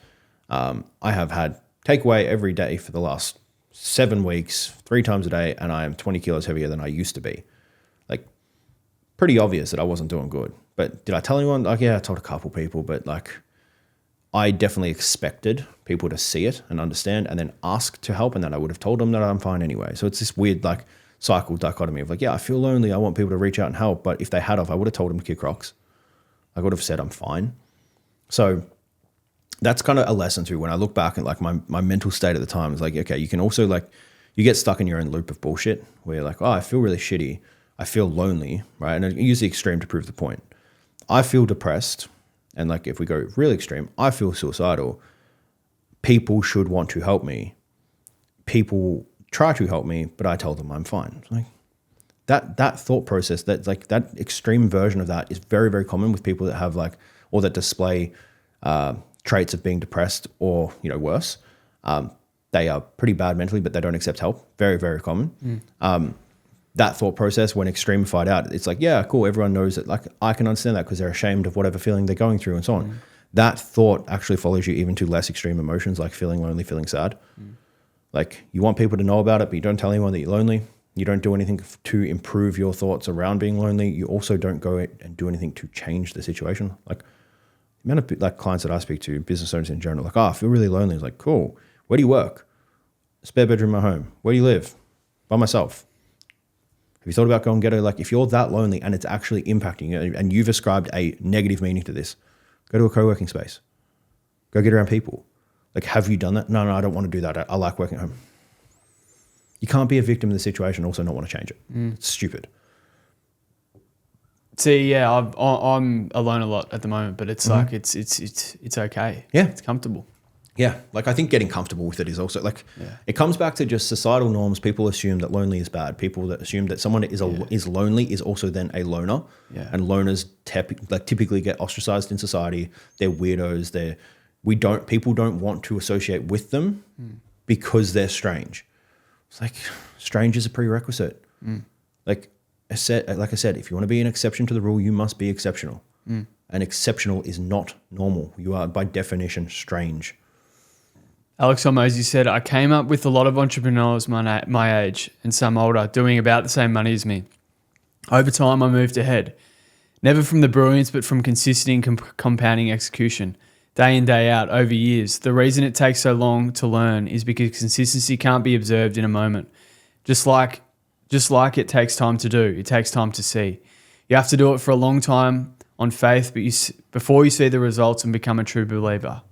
I have had takeaway every day for the last 7 weeks, 3 times a day, and I am 20 kilos heavier than I used to be. Like, pretty obvious that I wasn't doing good. But did I tell anyone? Like, yeah, I told a couple people, but like, I definitely expected people to see it and understand and then ask to help, and then I would have told them that I'm fine anyway. So it's this weird like cycle dichotomy of like, yeah, I feel lonely, I want people to reach out and help, but if they had I would have told them to kick rocks. I would have said I'm fine. So that's kind of a lesson too. When I look back at like my mental state at the time, it's like, okay, you can also like, you get stuck in your own loop of bullshit where you're like, oh, I feel really shitty. I feel lonely, right? And I use the extreme to prove the point. I feel depressed. And like, if we go really extreme, I feel suicidal. People should want to help me. People try to help me, but I tell them I'm fine. Like that thought process, that like that extreme version of that is very, very common with people that have like, or that display traits of being depressed or, you know, worse. They are pretty bad mentally, but they don't accept help. Very, very common. That thought process, when extremified out, it's like, yeah, cool. Everyone knows it. Like, I can understand that because they're ashamed of whatever feeling they're going through and so on. That thought actually follows you even to less extreme emotions like feeling lonely, feeling sad. Like, you want people to know about it, but you don't tell anyone that you're lonely. You don't do anything to improve your thoughts around being lonely. You also don't go and do anything to change the situation. Like, the amount of like clients that I speak to, business owners in general, like, oh, I feel really lonely. It's like, cool. Where do you work? Spare bedroom in my home. Where do you live? By myself. Have you thought about going get like, if you're that lonely and it's actually impacting you and you've ascribed a negative meaning to this, go to a co-working space. Go get around people. Like, have you done that? No, I don't want to do that. I like working at home. You can't be a victim of the situation and also not want to change it. It's stupid. See, yeah, I'm alone a lot at the moment, but it's like, it's okay. Yeah. It's comfortable. Yeah, like I think getting comfortable with it is also like, it comes back to just societal norms. People assume that lonely is bad. People that assume that someone is lonely is also then a loner. Yeah. And loners typically get ostracized in society. They're weirdos. People don't want to associate with them because they're strange. It's like, strange is a prerequisite. Like I said, if you want to be an exception to the rule, you must be exceptional. And exceptional is not normal. You are by definition strange. Alex Hormozi said, I came up with a lot of entrepreneurs my age and some older doing about the same money as me. Over time, I moved ahead. Never from the brilliance, but from consistent compounding execution. Day in, day out, over years. The reason it takes so long to learn is because consistency can't be observed in a moment. Just like it takes time to do, it takes time to see. You have to do it for a long time on faith, but before you see the results and become a true believer.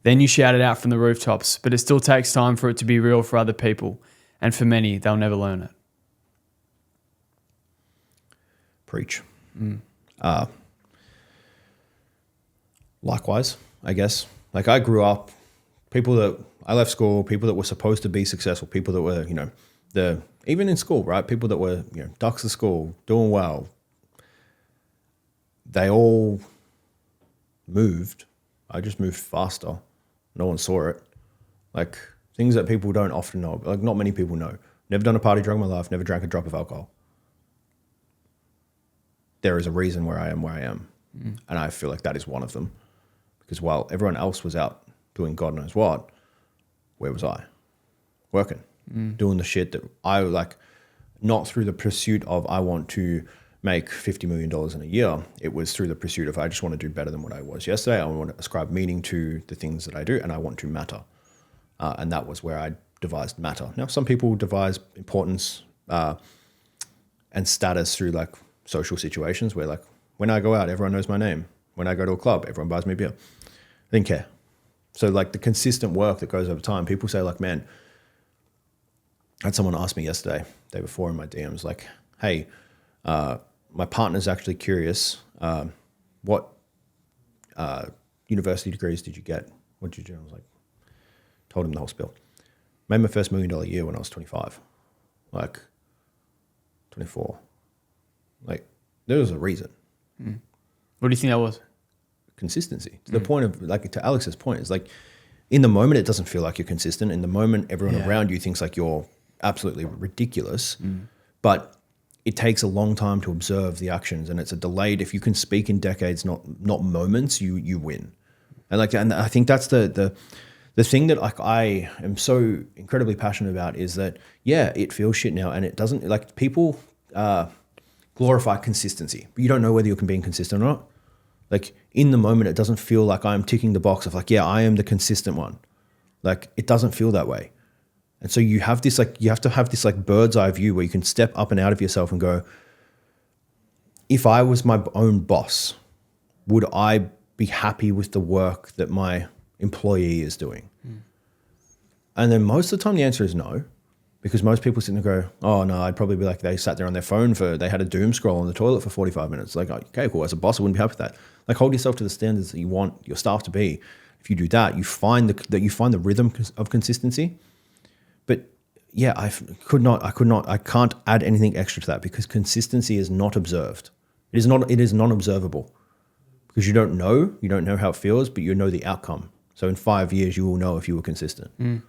Then you shout it out from the rooftops, but it still takes time for it to be real for other people. And for many, they'll never learn it. Preach. Likewise, I guess. Like I grew up, I left school, people that were supposed to be successful, people that were, even in school, right? People that were, ducks of school, doing well. They all moved. I just moved faster. No one saw it. Like things that people don't often know. Like not many people know. Never done a party drug in my life. Never drank a drop of alcohol. There is a reason where I am where I am. And I feel like that is one of them. Because while everyone else was out doing God knows what, where was I? Working. Doing the shit that I like, not through the pursuit of I want to make $50 million in a year. It was through the pursuit of I just want to do better than what I was yesterday. I want to ascribe meaning to the things that I do and I want to matter. And that was where I devised matter. Now, some people devise importance and status through like social situations where like when I go out, everyone knows my name. When I go to a club, everyone buys me beer. I didn't care. So like the consistent work that goes over time, people say like, man, I had someone ask me yesterday, day before in my DMs, like, hey, my partner's actually curious. What university degrees did you get? What did you do? I was like, told him the whole spiel. Made my first $1 million year when I was 25, like 24. Like there was a reason. What do you think that was? Consistency. To the point of like, to Alex's point, is like in the moment, it doesn't feel like you're consistent. In the moment, everyone around you thinks like you're absolutely ridiculous, but it takes a long time to observe the actions, and it's a delayed. If you can speak in decades, not moments, you win. And I think that's the thing that like I am so incredibly passionate about is that it feels shit now, and it doesn't like people glorify consistency, but you don't know whether you're being consistent or not. Like in the moment, it doesn't feel like I'm ticking the box of like, yeah, I am the consistent one. Like it doesn't feel that way. And so you have this, like, you have to have this like bird's eye view where you can step up and out of yourself and go, if I was my own boss, would I be happy with the work that my employee is doing? And then most of the time the answer is no, because most people sit and go, oh no, I'd probably be like, they sat there on their phone they had a doom scroll on the toilet for 45 minutes. Like, okay, cool. As a boss, I wouldn't be happy with that. Like hold yourself to the standards that you want your staff to be. If you do that, you find the rhythm of consistency. But yeah, I can't add anything extra to that because consistency is not observed. It is non-observable because you don't know how it feels, but you know the outcome. So in 5 years, you will know if you were consistent.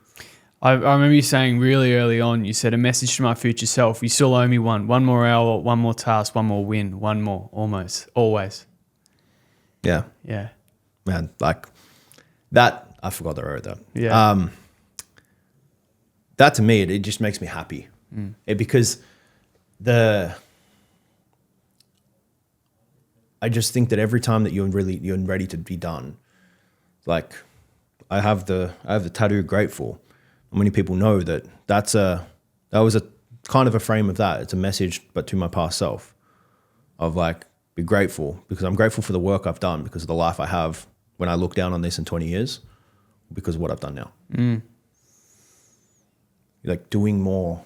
I remember you saying really early on, you said, a message to my future self, you still owe me one more hour, one more task, one more win, one more, almost, always. Yeah. Yeah. Man, like that, I forgot that I wrote that. Yeah. That to me, it just makes me happy. Because I just think that every time that you're ready to be done, like I have the tattoo grateful. And many people know that that was a kind of a frame of that. It's a message, but to my past self of like, be grateful because I'm grateful for the work I've done because of the life I have when I look down on this in 20 years because of what I've done now. Like doing more,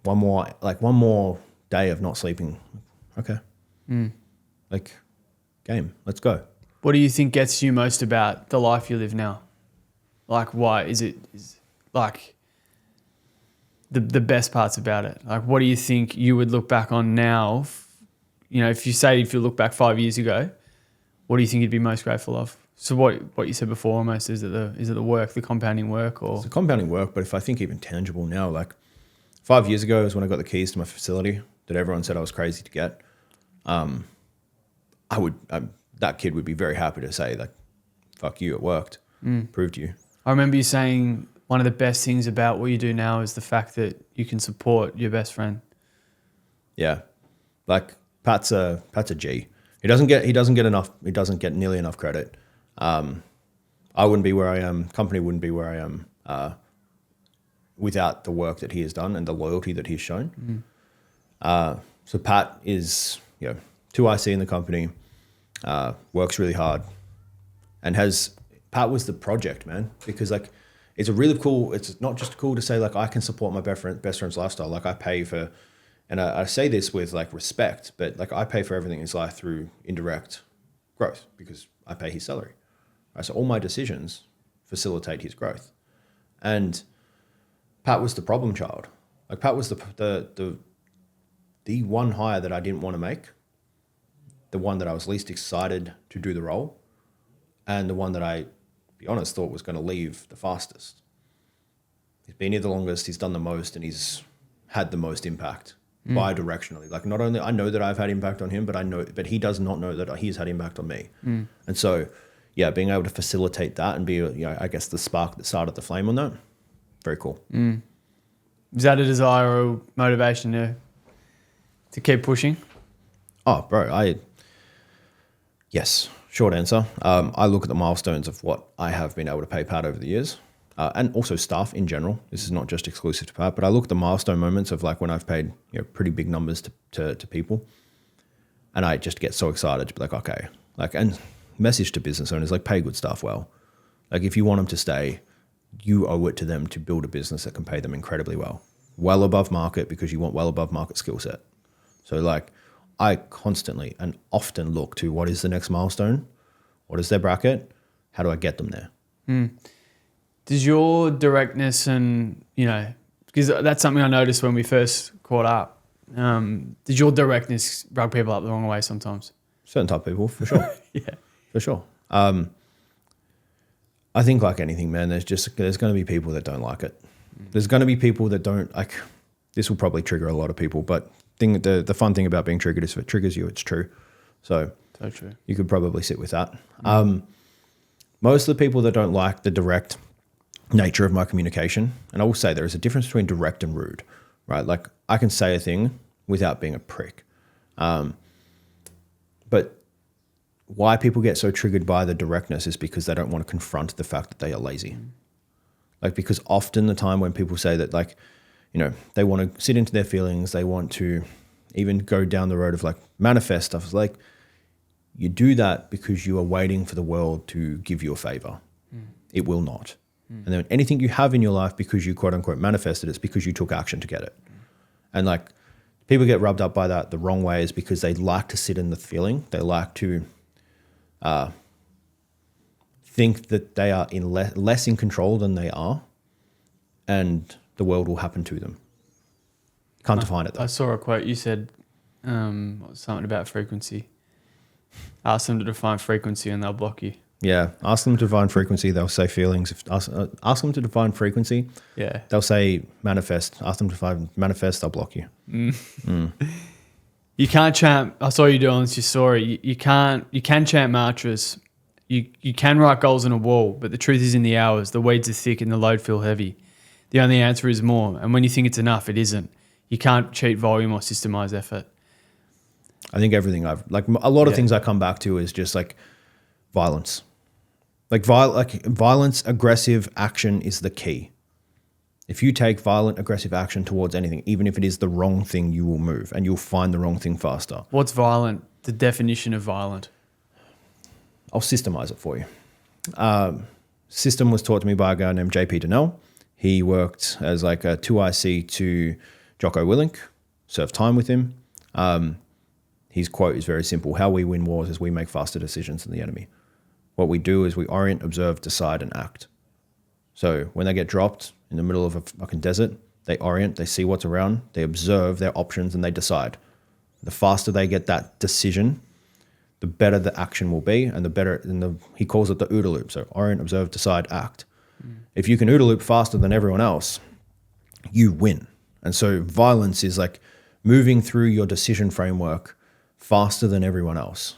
one more day of not sleeping. Okay. Like game, let's go. What do you think gets you most about the life you live now? Like, why is like the best parts about it? Like, what do you think you would look back on now? You know, if you look back 5 years ago, what do you think you'd be most grateful of? So what you said before almost, is it the work, the compounding work, or? It's the compounding work, but if I think even tangible now, like 5 years ago is when I got the keys to my facility that everyone said I was crazy to get. That kid would be very happy to say like, fuck you, it worked, proved to you. I remember you saying one of the best things about what you do now is the fact that you can support your best friend. Yeah. Like Pat's a G. He doesn't get nearly enough credit. I wouldn't be where I am, company wouldn't be where I am without the work that he has done and the loyalty that he's shown. So Pat is, 2IC in the company, works really hard and Pat was the project, man, because like it's not just cool to say like I can support my best friend's lifestyle. Like I pay for, and I say this with like respect, but like I pay for everything in his life through indirect growth because I pay his salary. Right? So all my decisions facilitate his growth. And Pat was the problem child. Like Pat was the one hire that I didn't want to make, the one that I was least excited to do the role, and the one that I, to be honest, thought was going to leave the fastest. He's been here the longest, he's done the most, and he's had the most impact bi-directionally. Like not only, I know that I've had impact on him, but he does not know that he's had impact on me. And so, yeah, being able to facilitate that and be, I guess the spark that started the flame on that, very cool. Is that a desire or motivation to keep pushing? Oh, bro, yes, short answer. I look at the milestones of what I have been able to pay Pat over the years, and also staff in general. This is not just exclusive to Pat, but I look at the milestone moments of like when I've paid pretty big numbers to people, and I just get so excited to be like, okay, like, and message to business owners, like pay good staff well. Like if you want them to stay, you owe it to them to build a business that can pay them incredibly well above market, because you want well above market skill set. So like I constantly and often look to what is the next milestone, what is their bracket, how do I get them there? Does your directness and, because that's something I noticed when we first caught up, does your directness rub people up the wrong way sometimes? Certain type of people, for sure. Yeah. For sure. I think like anything, man, there's going to be people that don't like it. There's going to be people that don't like, this will probably trigger a lot of people, but the fun thing about being triggered is if it triggers you, it's true. So true. You could probably sit with that. Most of the people that don't like the direct nature of my communication, and I will say there is a difference between direct and rude, right? Like I can say a thing without being a prick. But why people get so triggered by the directness is because they don't want to confront the fact that they are lazy. Like, because often the time when people say that, like, you know, they want to sit into their feelings, they want to even go down the road of like manifest stuff. It's like, you do that because you are waiting for the world to give you a favor. It will not. And then anything you have in your life, because you quote unquote manifested, it's because you took action to get it. And like, people get rubbed up by that the wrong way is because they like to sit in the feeling. They like to think that they are in less in control than they are, and the world will happen to them. Can't define it though. I saw a quote. You said something about frequency. Ask them to define frequency and they'll block you. Yeah, ask them to define frequency, they'll say feelings. If ask them to define frequency, yeah, they'll say manifest. Ask them to define manifest, they'll block you. You can't chant. I saw you doing this. You saw it. You can chant mantras. You can write goals on a wall, but the truth is in the hours. The weeds are thick and the load feel heavy. The only answer is more. And when you think it's enough, it isn't. You can't cheat volume or systemize effort. I think everything a lot of things I come back to is just like violence. Like violence, aggressive action is the key. If you take violent, aggressive action towards anything, even if it is the wrong thing, you will move and you'll find the wrong thing faster. What's violent? The definition of violent. I'll systemize it for you. System was taught to me by a guy named JP Donnell. He worked as like a 2IC to Jocko Willink, served time with him. His quote is very simple. How we win wars is we make faster decisions than the enemy. What we do is we orient, observe, decide, and act. So when they get dropped in the middle of a fucking desert, they orient, they see what's around, they observe their options, and they decide. The faster they get that decision, the better the action will be, and the better, he calls it the OODA loop. So orient, observe, decide, act. If you can OODA loop faster than everyone else, you win. And so violence is like moving through your decision framework faster than everyone else.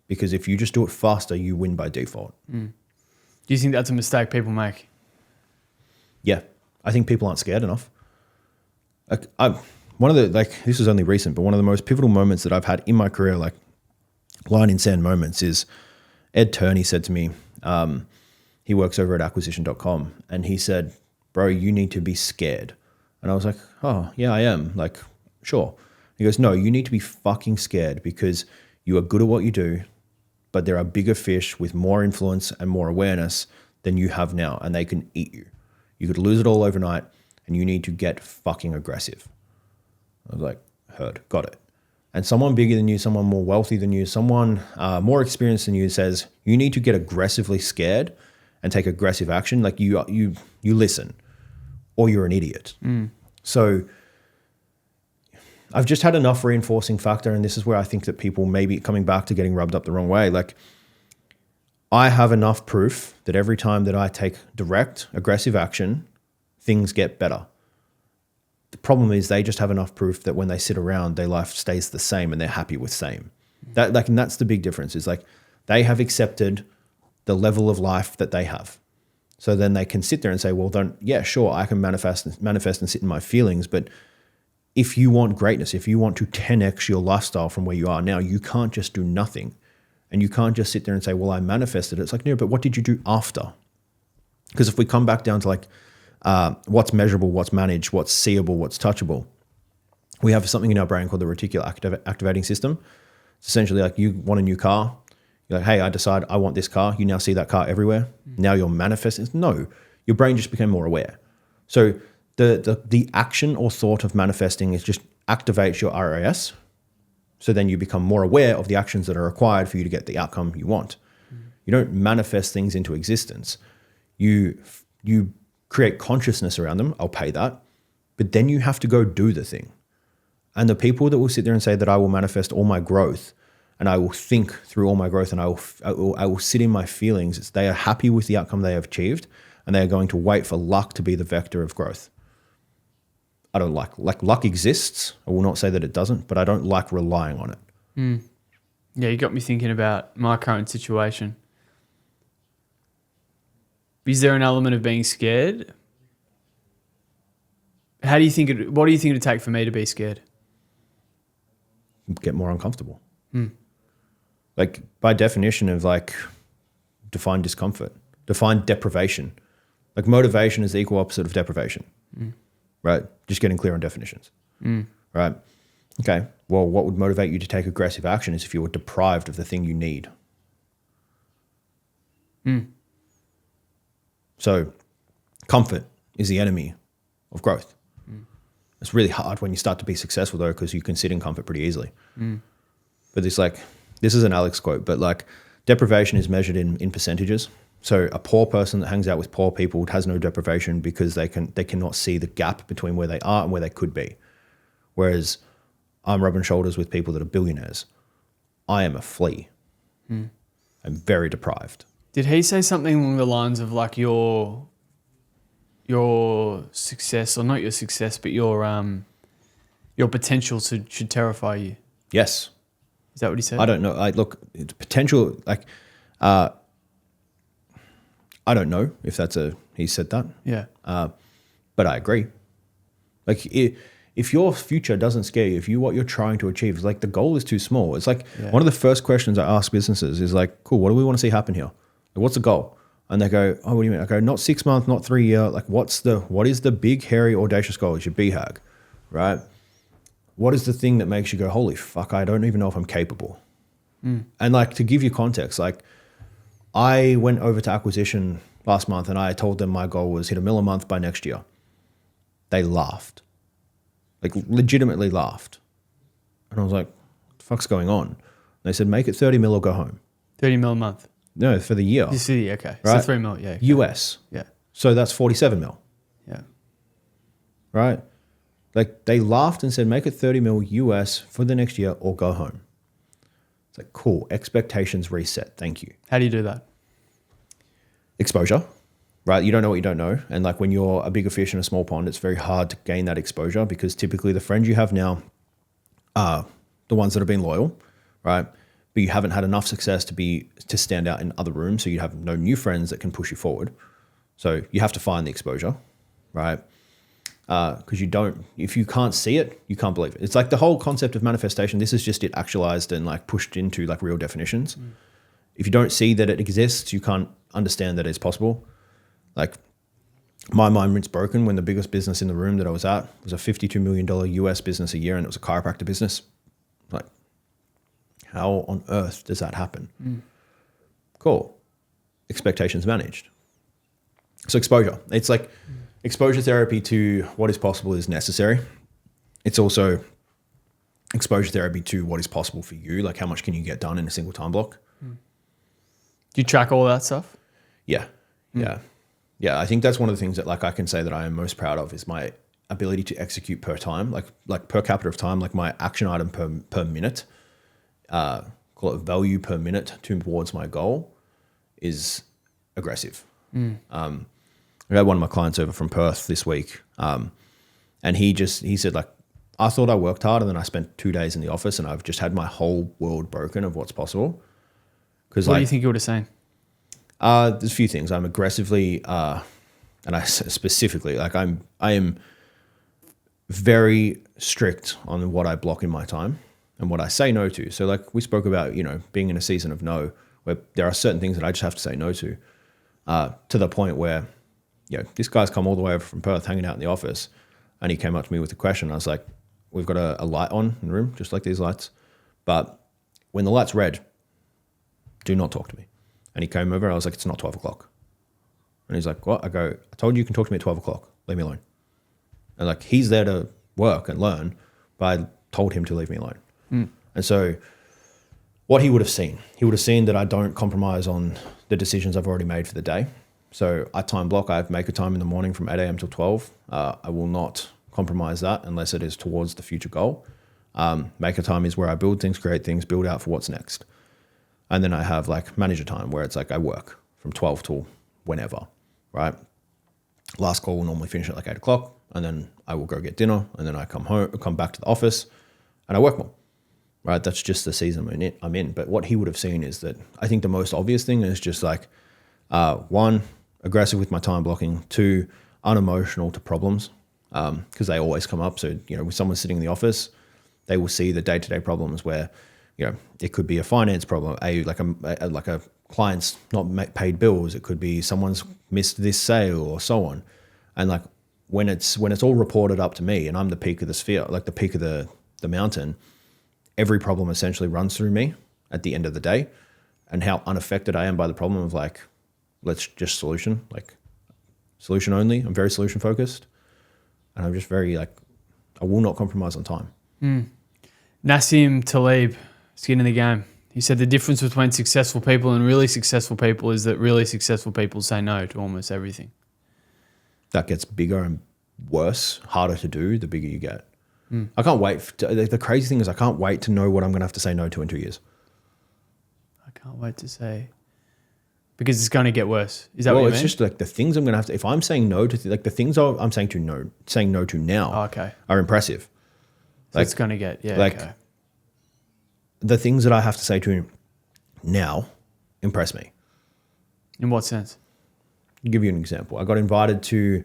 Because if you just do it faster, you win by default. Do you think that's a mistake people make? Yeah. I think people aren't scared enough. This is only recent, but one of the most pivotal moments that I've had in my career, like line in sand moments, is Ed Turney said to me, he works over at acquisition.com, and he said, bro, you need to be scared. And I was like, oh, yeah, I am. Like, sure. He goes, no, you need to be fucking scared because you are good at what you do, but there are bigger fish with more influence and more awareness than you have now, and they can eat you. You could lose it all overnight, and you need to get fucking aggressive. I was like, heard, got it. And someone bigger than you, someone more wealthy than you, someone more experienced than you says, you need to get aggressively scared and take aggressive action. Like you listen, or you're an idiot. So I've just had enough reinforcing factor, and this is where I think that people may be coming back to getting rubbed up the wrong way. Like, I have enough proof that every time that I take direct, aggressive action, things get better. The problem is they just have enough proof that when they sit around, their life stays the same and they're happy with same. And that's the big difference, is like they have accepted the level of life that they have. So then they can sit there and say, well, sure, I can manifest and sit in my feelings, but if you want greatness, if you want to 10x your lifestyle from where you are now, you can't just do nothing. And you can't just sit there and say, well, I manifested it. It's like, no, but what did you do after? Because if we come back down to like what's measurable, what's managed, what's seeable, what's touchable, we have something in our brain called the reticular activating system. It's essentially like you want a new car. You're like, hey, I decide I want this car. You now see that car everywhere. Now you're manifesting. No, your brain just became more aware. So the action or thought of manifesting is just activates your RAS. So then you become more aware of the actions that are required for you to get the outcome you want. You don't manifest things into existence. You create consciousness around them. I'll pay that. But then you have to go do the thing. And the people that will sit there and say that I will manifest all my growth and I will think through all my growth and I will sit in my feelings, they are happy with the outcome they have achieved and they are going to wait for luck to be the vector of growth. I don't like luck exists. I will not say that it doesn't, but I don't like relying on it. Yeah, you got me thinking about my current situation. Is there an element of being scared? What do you think it would take for me to be scared? Get more uncomfortable. Like by definition of like define discomfort, define deprivation. Like motivation is the equal opposite of deprivation, right? Just getting clear on definitions, right? Okay, well, what would motivate you to take aggressive action is if you were deprived of the thing you need. So comfort is the enemy of growth. It's really hard when you start to be successful though, because you can sit in comfort pretty easily. But this is an Alex quote, but like deprivation is measured in percentages. So a poor person that hangs out with poor people has no deprivation because they cannot see the gap between where they are and where they could be. Whereas I'm rubbing shoulders with people that are billionaires. I am a flea. I'm very deprived. Did he say something along the lines of like your success, or not your success, but your potential should terrify you? Yes. Is that what he said? I don't know. Look, it's potential. Like, I don't know if he said that. Yeah. But I agree. Like, if your future doesn't scare you, what you're trying to achieve is like the goal is too small. It's like one of the first questions I ask businesses is like, cool, what do we want to see happen here? Like, what's the goal? And they go, oh, what do you mean? I go, not 6 months, not 3 year. Like, what is the big, hairy, audacious goal? It's your BHAG, right? What is the thing that makes you go, holy fuck, I don't even know if I'm capable. And like, to give you context, like I went over to acquisition last month and I told them my goal was hit $1 million a month by next year. They laughed, like legitimately laughed. And I was like, what the fuck's going on? And they said, make it 30 mil or go home. 30 mil a month. No, for the year. This year, okay. Right? So 3 mil, yeah. Okay. US. Yeah. So that's 47 mil. Yeah. Right? Like they laughed and said, make it 30 mil US for the next year or go home. It's like, cool, expectations reset. Thank you. How do you do that? Exposure, right? You don't know what you don't know. And like when you're a bigger fish in a small pond, it's very hard to gain that exposure because typically the friends you have now are the ones that have been loyal, right? But you haven't had enough success to stand out in other rooms. So you have no new friends that can push you forward. So you have to find the exposure, right? Because if you can't see it, you can't believe it. It's like the whole concept of manifestation. This is just it actualized and like pushed into like real definitions. If you don't see that it exists, you can't understand that it's possible. Like my mind was broken when the biggest business in the room that I was at was a $52 million US business a year, and it was a chiropractor business. Like, how on earth does that happen? Cool. Expectations managed. So exposure. It's like exposure therapy to what is possible is necessary. It's also exposure therapy to what is possible for you. Like how much can you get done in a single time block? Do you track all that stuff? Yeah. Yeah. I think that's one of the things that like I can say that I am most proud of is my ability to execute per time, like per capita of time, like my action item per minute, call it value per minute towards my goal is aggressive. I had one of my clients over from Perth this week, and he said like, I thought I worked hard and then I spent 2 days in the office and I've just had my whole world broken of what's possible. What do you think you would have saying? There's a few things. I'm aggressively, and I specifically, like I am very strict on what I block in my time and what I say no to. So like we spoke about, being in a season of no, where there are certain things that I just have to say no to the point where, this guy's come all the way over from Perth hanging out in the office, and he came up to me with a question. I was like, we've got a light on in the room, just like these lights. But when the light's red, do not talk to me. And he came over and I was like, it's not 12 o'clock. And he's like, what? I go, I told you can talk to me at 12 o'clock. Leave me alone. And like, he's there to work and learn, but I told him to leave me alone. And so what he would have seen that I don't compromise on the decisions I've already made for the day. So I time block, I make a time in the morning from 8 a.m. till 12. I will not compromise that unless it is towards the future goal. Make a time is where I build things, create things, build out for what's next. And then I have like manager time where it's like I work from 12 till whenever, right? Last call will normally finish at like 8 o'clock, and then I will go get dinner, and then I come back to the office and I work more, right? That's just the season I'm in. But what he would have seen is that I think the most obvious thing is just like, one, aggressive with my time blocking, two, unemotional to problems, because they always come up. So, when someone's sitting in the office, they will see the day-to-day problems where, it could be a finance problem, like a client's not paid bills. It could be someone's missed this sale or so on. And like when it's all reported up to me and I'm the peak of the sphere, like the peak of the mountain, every problem essentially runs through me at the end of the day, and how unaffected I am by the problem of like, let's just solution only. I'm very solution focused, and I'm just very like, I will not compromise on time. Nassim Taleb, skin in the game. He said the difference between successful people and really successful people is that really successful people say no to almost everything. That gets bigger and worse, harder to do the bigger you get. I can't wait. The crazy thing is I can't wait to know what I'm going to have to say no to in 2 years. I can't wait to say, because it's going to get worse. Is that what you mean? It's just like the things I'm going to have to, if I'm saying no to, like the things I'm saying no to now are impressive. So it's going to get, okay. The things that I have to say to him now impress me. In what sense? I'll give you an example. I got invited to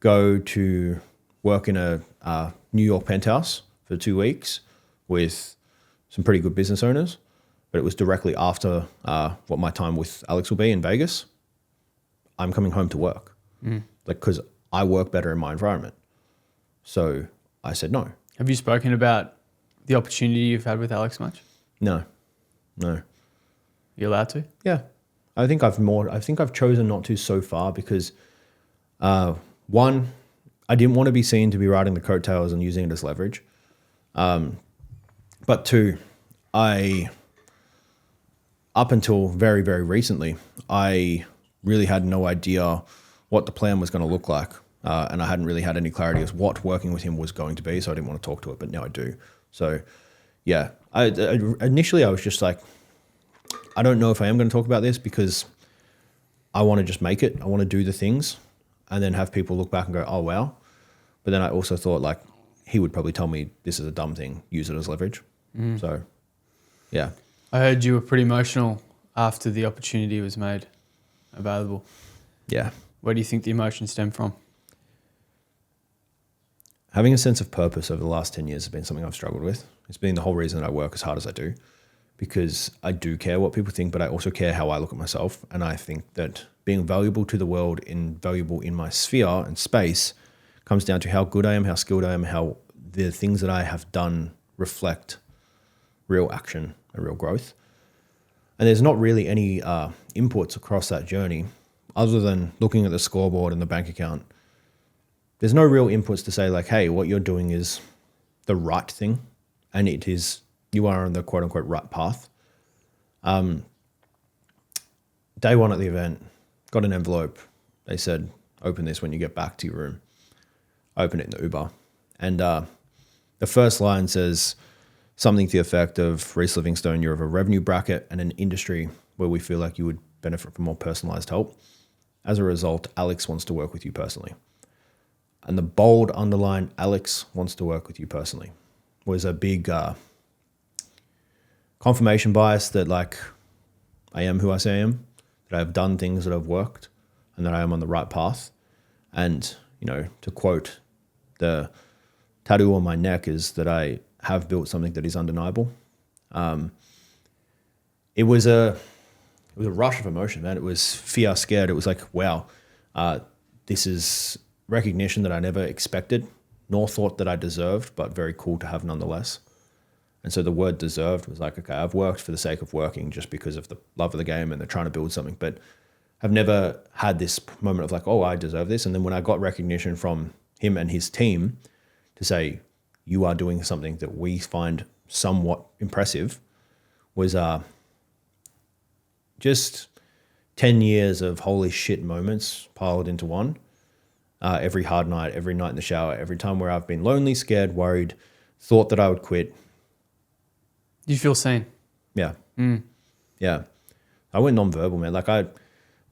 go to work in a New York penthouse for 2 weeks with some pretty good business owners, but it was directly after what my time with Alex will be in Vegas. I'm coming home to work, because I work better in my environment. So I said no. Have you spoken about the opportunity you've had with Alex much? No. You allowed to? Yeah. I think I've chosen not to so far because one, I didn't want to be seen to be riding the coattails and using it as leverage. But two, up until very, very recently, I really had no idea what the plan was going to look like. And I hadn't really had any clarity as what working with him was going to be. So I didn't want to talk to it, but now I do. So yeah, initially I was just like, I don't know if I am going to talk about this because I want to just make it. I want to do the things and then have people look back and go, oh, wow. But then I also thought like he would probably tell me this is a dumb thing, use it as leverage. So yeah. I heard you were pretty emotional after the opportunity was made available. Yeah. Where do you think the emotion stemmed from? Having a sense of purpose over the last 10 years has been something I've struggled with. It's been the whole reason that I work as hard as I do, because I do care what people think, but I also care how I look at myself. And I think that being valuable to the world and valuable in my sphere and space comes down to how good I am, how skilled I am, how the things that I have done reflect real action and real growth. And there's not really any inputs across that journey other than looking at the scoreboard and the bank account. There's no real inputs to say like, hey, what you're doing is the right thing. And it is, you are on the quote unquote right path. Day one at the event, got an envelope. They said, open this when you get back to your room. Open it in the Uber. And the first line says something to the effect of, Rhys Livingstone, you're of a revenue bracket and an industry where we feel like you would benefit from more personalized help. As a result, Alex wants to work with you personally. And the bold underline, Alex wants to work with you personally, was a big confirmation bias that like I am who I say I am, that I've done things that have worked and that I am on the right path. And, you know, to quote, the tattoo on my neck is that I have built something that is undeniable. It was a rush of emotion, man. It was fear, scared. It was like, wow, this is recognition that I never expected, nor thought that I deserved, but very cool to have nonetheless. And so the word deserved was like, okay, I've worked for the sake of working just because of the love of the game and they're trying to build something, but I've never had this moment of like, oh, I deserve this. And then when I got recognition from him and his team to say, you are doing something that we find somewhat impressive, was just 10 years of holy shit moments piled into one. Every hard night, every night in the shower, every time where I've been lonely, scared, worried, thought that I would quit. You feel seen? Yeah. Yeah. I went nonverbal, man. Like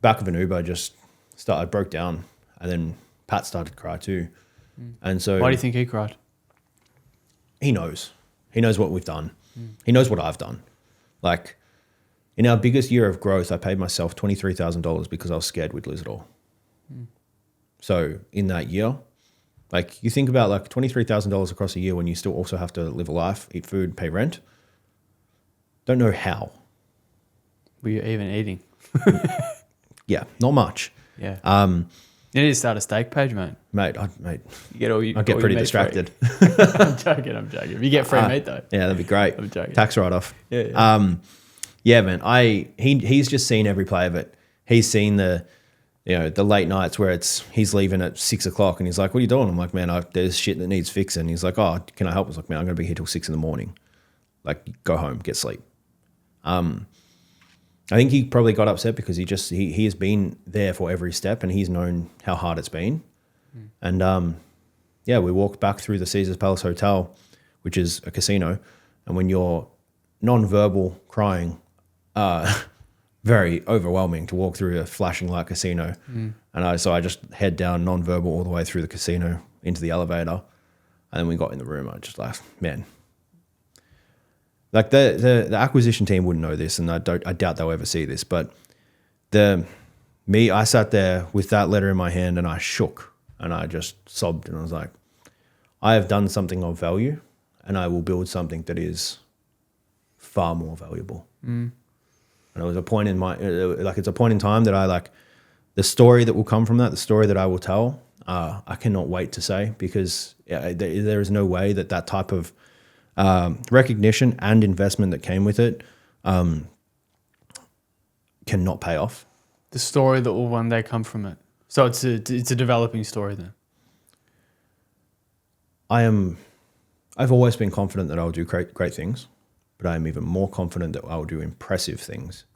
back of an Uber, I broke down and then Pat started to cry too. And so. Why do you think he cried? He knows. He knows what we've done. He knows what I've done. Like in our biggest year of growth, I paid myself $23,000 because I was scared we'd lose it all. So in that year, like you think about like $23,000 across a year when you still also have to live a life, eat food, pay rent. Don't know how. Were you even eating? Yeah, not much. Yeah. You need to start a steak page, mate. Mate, You get all you. I get all pretty your meat distracted. free. I'm joking. You get free meat though. Yeah, that'd be great. I'm joking. Tax write-off. Yeah. Yeah, man. He's just seen every play of it. He's seen the late nights where he's leaving at 6 o'clock and he's like, "What are you doing?" I'm like, "Man, there's shit that needs fixing." He's like, "Oh, can I help?" I was like, "Man, I'm gonna be here till 6 in the morning. Like, go home, get sleep." I think he probably got upset because he has been there for every step and he's known how hard it's been. And we walked back through the Caesars Palace Hotel, which is a casino, and when you're non-verbal crying, very overwhelming to walk through a flashing light casino. And I just head down non-verbal all the way through the casino into the elevator, and then we got in the room. I just like, man, like the acquisition team wouldn't know this, and I doubt they'll ever see this, but I sat there with that letter in my hand and I shook and I just sobbed and I was like, I have done something of value and I will build something that is far more valuable. And it was a point in it's a point in time that I like the story that will come from that, the story that I will tell. I cannot wait to say, because there is no way that type of recognition and investment that came with it cannot pay off. The story that will one day come from it. So it's a developing story then. I've always been confident that I'll do great things, but I am even more confident that I'll do impressive things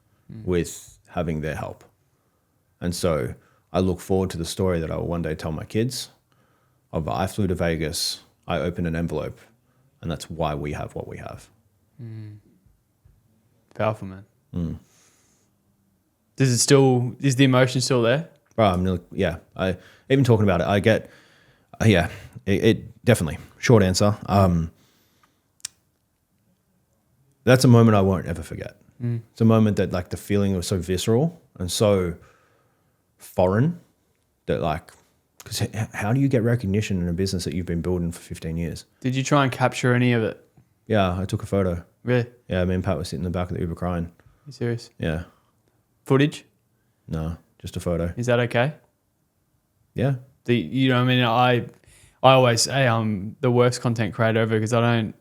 with having their help. And so I look forward to the story that I will one day tell my kids of I flew to Vegas, I opened an envelope, and that's why we have what we have. Powerful, man. Is the emotion still there? Bro, I even talking about it, I get, it definitely. Short answer. That's a moment I won't ever forget. It's a moment that like the feeling was so visceral and so foreign that like, because how do you get recognition in a business that you've been building for 15 years? Did you try and capture any of it? Yeah, I took a photo. Really? Yeah, me and Pat were sitting in the back of the Uber crying. You serious? Yeah. Footage? No, just a photo. Is that okay? Yeah. I always say I'm the worst content creator ever because I'm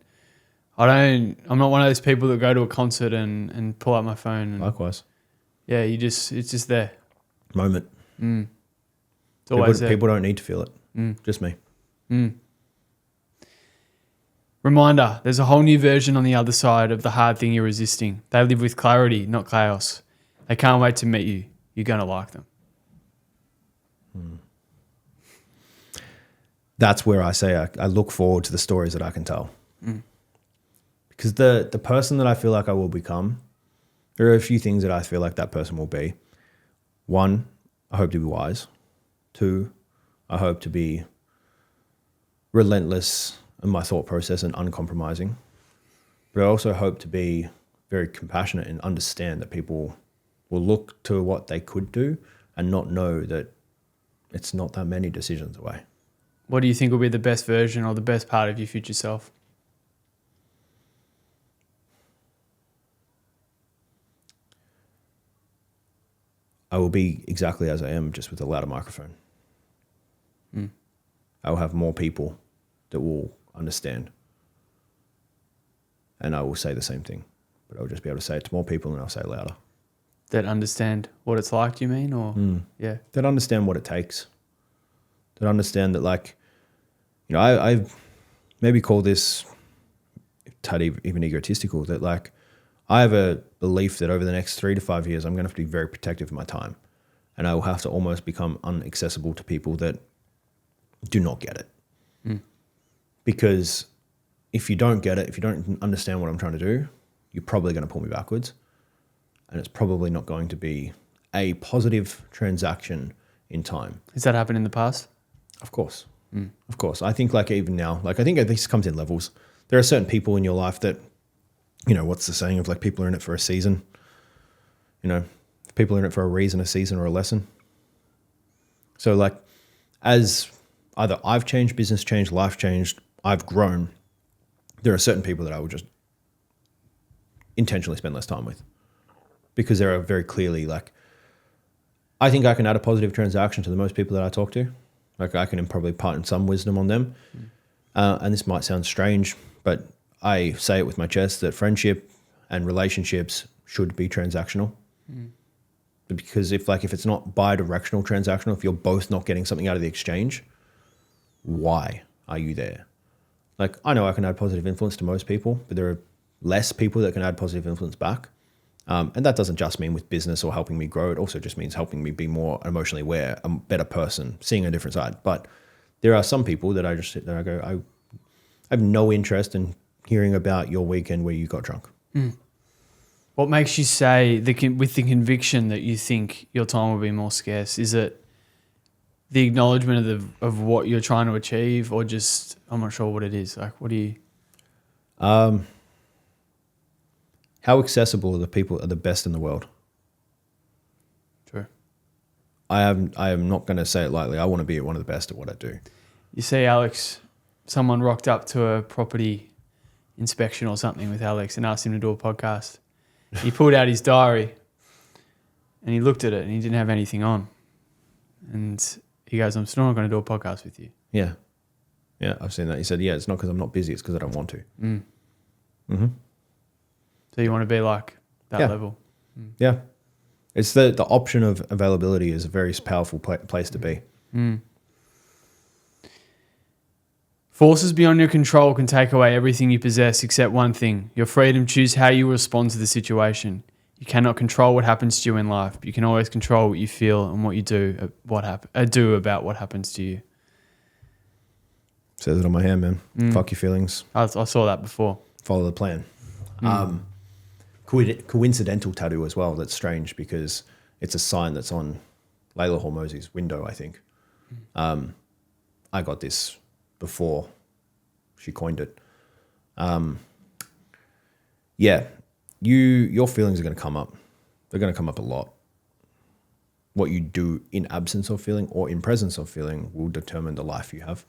not one of those people that go to a concert and pull out my phone. And, Likewise. yeah, it's just there. Moment. It's always there. People don't need to feel it. Just me. Reminder, there's a whole new version on the other side of the hard thing you're resisting. They live with clarity, not chaos. They can't wait to meet you. You're going to like them. That's where I say I look forward to the stories that I can tell. Because the person that I feel like I will become, there are a few things that I feel like that person will be. One, I hope to be wise. Two, I hope to be relentless in my thought process and uncompromising. But I also hope to be very compassionate and understand that people will look to what they could do and not know that it's not that many decisions away. What do you think will be the best version or the best part of your future self? I will be exactly as I am, just with a louder microphone. I will have more people that will understand. And I will say the same thing, but I'll just be able to say it to more people and I'll say it louder. That understand what it's like, do you mean? Or yeah. That understand what it takes. That understand that, like, I maybe call this even egotistical, that like I have a belief that over the next 3 to 5 years, I'm going to have to be very protective of my time. And I will have to almost become inaccessible to people that do not get it. Because if you don't get it, if you don't understand what I'm trying to do, you're probably going to pull me backwards. And it's probably not going to be a positive transaction in time. Has that happened in the past? Of course. Of course. I think like even now, like I think this comes in levels. There are certain people in your life that, what's the saying of like people are in it for a season? People are in it for a reason, a season, or a lesson. So like as either I've changed, business changed, life changed, I've grown, there are certain people that I will just intentionally spend less time with, because there are very clearly like, I think I can add a positive transaction to the most people that I talk to. Like I can probably impart some wisdom on them. And this might sound strange, but I say it with my chest that friendship and relationships should be transactional. Because if it's not bi-directional transactional, if you're both not getting something out of the exchange, why are you there? Like, I know I can add positive influence to most people, but there are less people that can add positive influence back. And that doesn't just mean with business or helping me grow. It also just means helping me be more emotionally aware, a better person, seeing a different side. But there are some people that I just sit there and I go, I have no interest in hearing about your weekend where you got drunk. What makes you say, with the conviction that you think your time will be more scarce? Is it the acknowledgement of what you're trying to achieve, or just, I'm not sure what it is? Like, what do you... How accessible are the people are the best in the world? True. I am not going to say it lightly. I want to be one of the best at what I do. You see, Alex, someone rocked up to a property inspection or something with Alex and asked him to do a podcast. He pulled out his diary and he looked at it and he didn't have anything on. And he goes, I'm still not going to do a podcast with you. Yeah. Yeah, I've seen that. He said, yeah, it's not because I'm not busy. It's because I don't want to. Mm-hmm. So you want to be like that level? Yeah. It's the option of availability is a very powerful place to be. Forces beyond your control can take away everything you possess except one thing: your freedom to choose how you respond to the situation. You cannot control what happens to you in life, but you can always control what you feel and what you do about what happens to you. Says it on my hand, man. Fuck your feelings. I saw that before. Follow the plan. Coincidental tattoo as well. That's strange because it's a sign that's on Alex Hormozi's window, I think. I got this before she coined it. Your feelings are going to come up. They're going to come up a lot. What you do in absence of feeling or in presence of feeling will determine the life you have.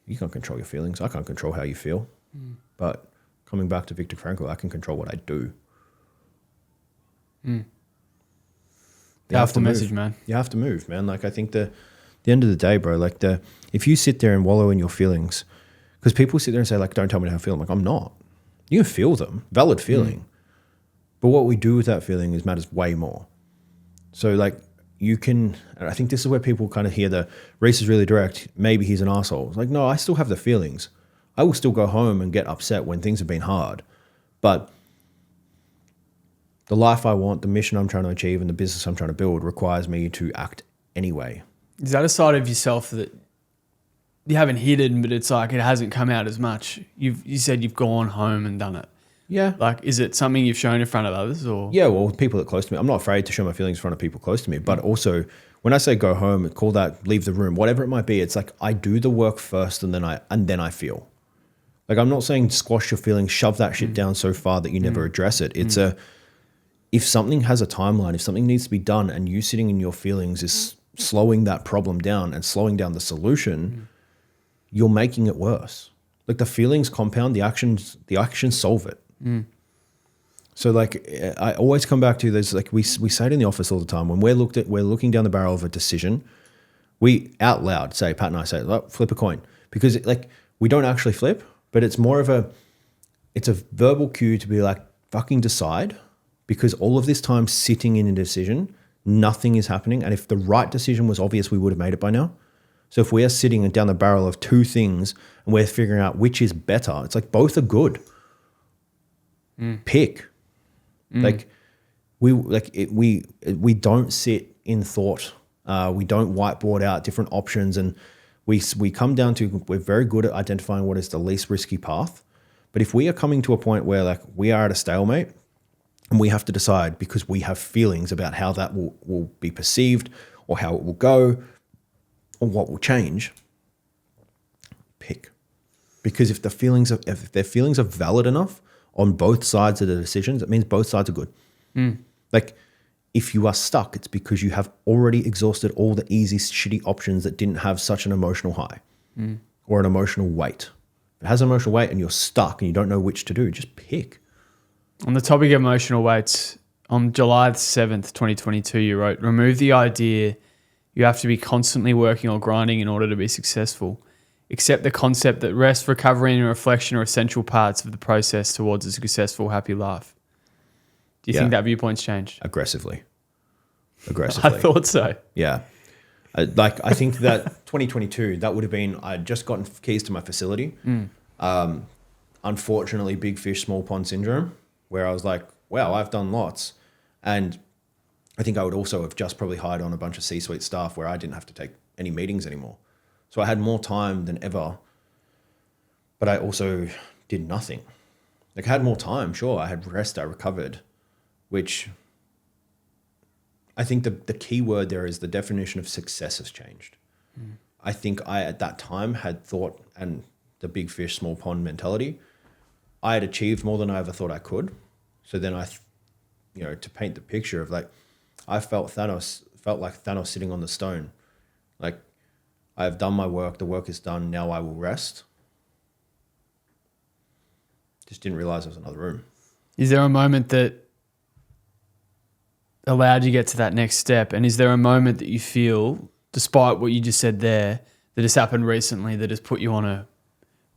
You can't control your feelings. I can't control how you feel. But coming back to Viktor Frankl, I can control what I do. Powerful message, man. You have to move, man. Like, I think the end of the day, bro, like if you sit there and wallow in your feelings, because people sit there and say, like, don't tell me how I feel. I'm like, I'm not. You can feel them, valid feeling. But what we do with that feeling matters way more. So, like, you can, and I think this is where people kind of hear Rhys is really direct. Maybe he's an asshole. It's like, no, I still have the feelings. I will still go home and get upset when things have been hard. But the life I want, the mission I'm trying to achieve, and the business I'm trying to build requires me to act anyway. Is that a side of yourself that you haven't hidden, but it's like it hasn't come out as much? You said you've gone home and done it. Yeah. Like, is it something you've shown in front of others, or? Yeah, well, people that are close to me. I'm not afraid to show my feelings in front of people close to me. But also, when I say go home, call that leave the room, whatever it might be, it's like I do the work first and then I feel. Like, I'm not saying squash your feelings, shove that shit down so far that you never address it. It's if something has a timeline, if something needs to be done and you sitting in your feelings is slowing that problem down and slowing down the solution, you're making it worse. Like, the feelings compound, the actions solve it. So, like, I always come back to this, like we say it in the office all the time. When we're looking down the barrel of a decision, we out loud say, Pat and I say, oh, flip a coin. Because, like, we don't actually flip, but it's more of it's a verbal cue to be like, fucking decide. Because all of this time sitting in a decision, nothing is happening. And if the right decision was obvious, we would have made it by now. So if we are sitting down the barrel of two things and we're figuring out which is better, it's like both are good. Pick. Like, we don't sit in thought. We don't whiteboard out different options, and we come down to, we're very good at identifying what is the least risky path. But if we are coming to a point where, like, we are at a stalemate and we have to decide because we have feelings about how that will be perceived or how it will go or what will change, pick. Because if their feelings are valid enough on both sides of the decisions, it means both sides are good. Like, if you are stuck, it's because you have already exhausted all the easy, shitty options that didn't have such an emotional high or an emotional weight. If it has an emotional weight and you're stuck and you don't know which to do, just pick. On the topic of emotional weights, on July 7th, 2022, you wrote, remove the idea you have to be constantly working or grinding in order to be successful. Accept the concept that rest, recovery, and reflection are essential parts of the process towards a successful, happy life. Do you think that viewpoint's changed? Aggressively. I thought so. Yeah. I think that 2022, that would have been, I'd just gotten keys to my facility. Unfortunately, big fish, small pond syndrome, where I was like, wow, I've done lots. And I think I would also have just probably hired on a bunch of C-suite staff where I didn't have to take any meetings anymore. So I had more time than ever, but I also did nothing. Like, I had more time, sure. I had rest, I recovered, which I think the key word there is the definition of success has changed. I think I, at that time, had thought, and the big fish, small pond mentality, I had achieved more than I ever thought I could. So then to paint the picture of like, I felt like Thanos sitting on the stone. Like, I've done my work, the work is done, now I will rest. Just didn't realize there was another room. Is there a moment that allowed you to get to that next step? And is there a moment that you feel, despite what you just said there, that has happened recently that has put you on a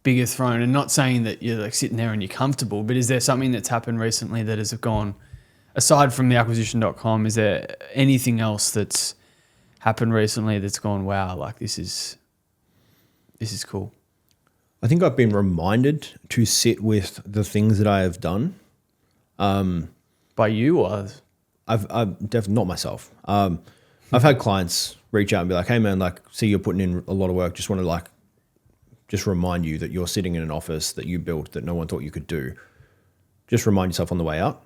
bigger throne? And not saying that you're like sitting there and you're comfortable, but is there something that's happened recently that has gone, aside from the acquisition.com, is there anything else that's happened recently that's gone, wow, like this is cool? I think I've been reminded to sit with the things that I have done. By you or others? I've definitely not myself. I've had clients reach out and be like, hey man, like, see you're putting in a lot of work. Just want to just remind you that you're sitting in an office that you built that no one thought you could do. Just remind yourself on the way out.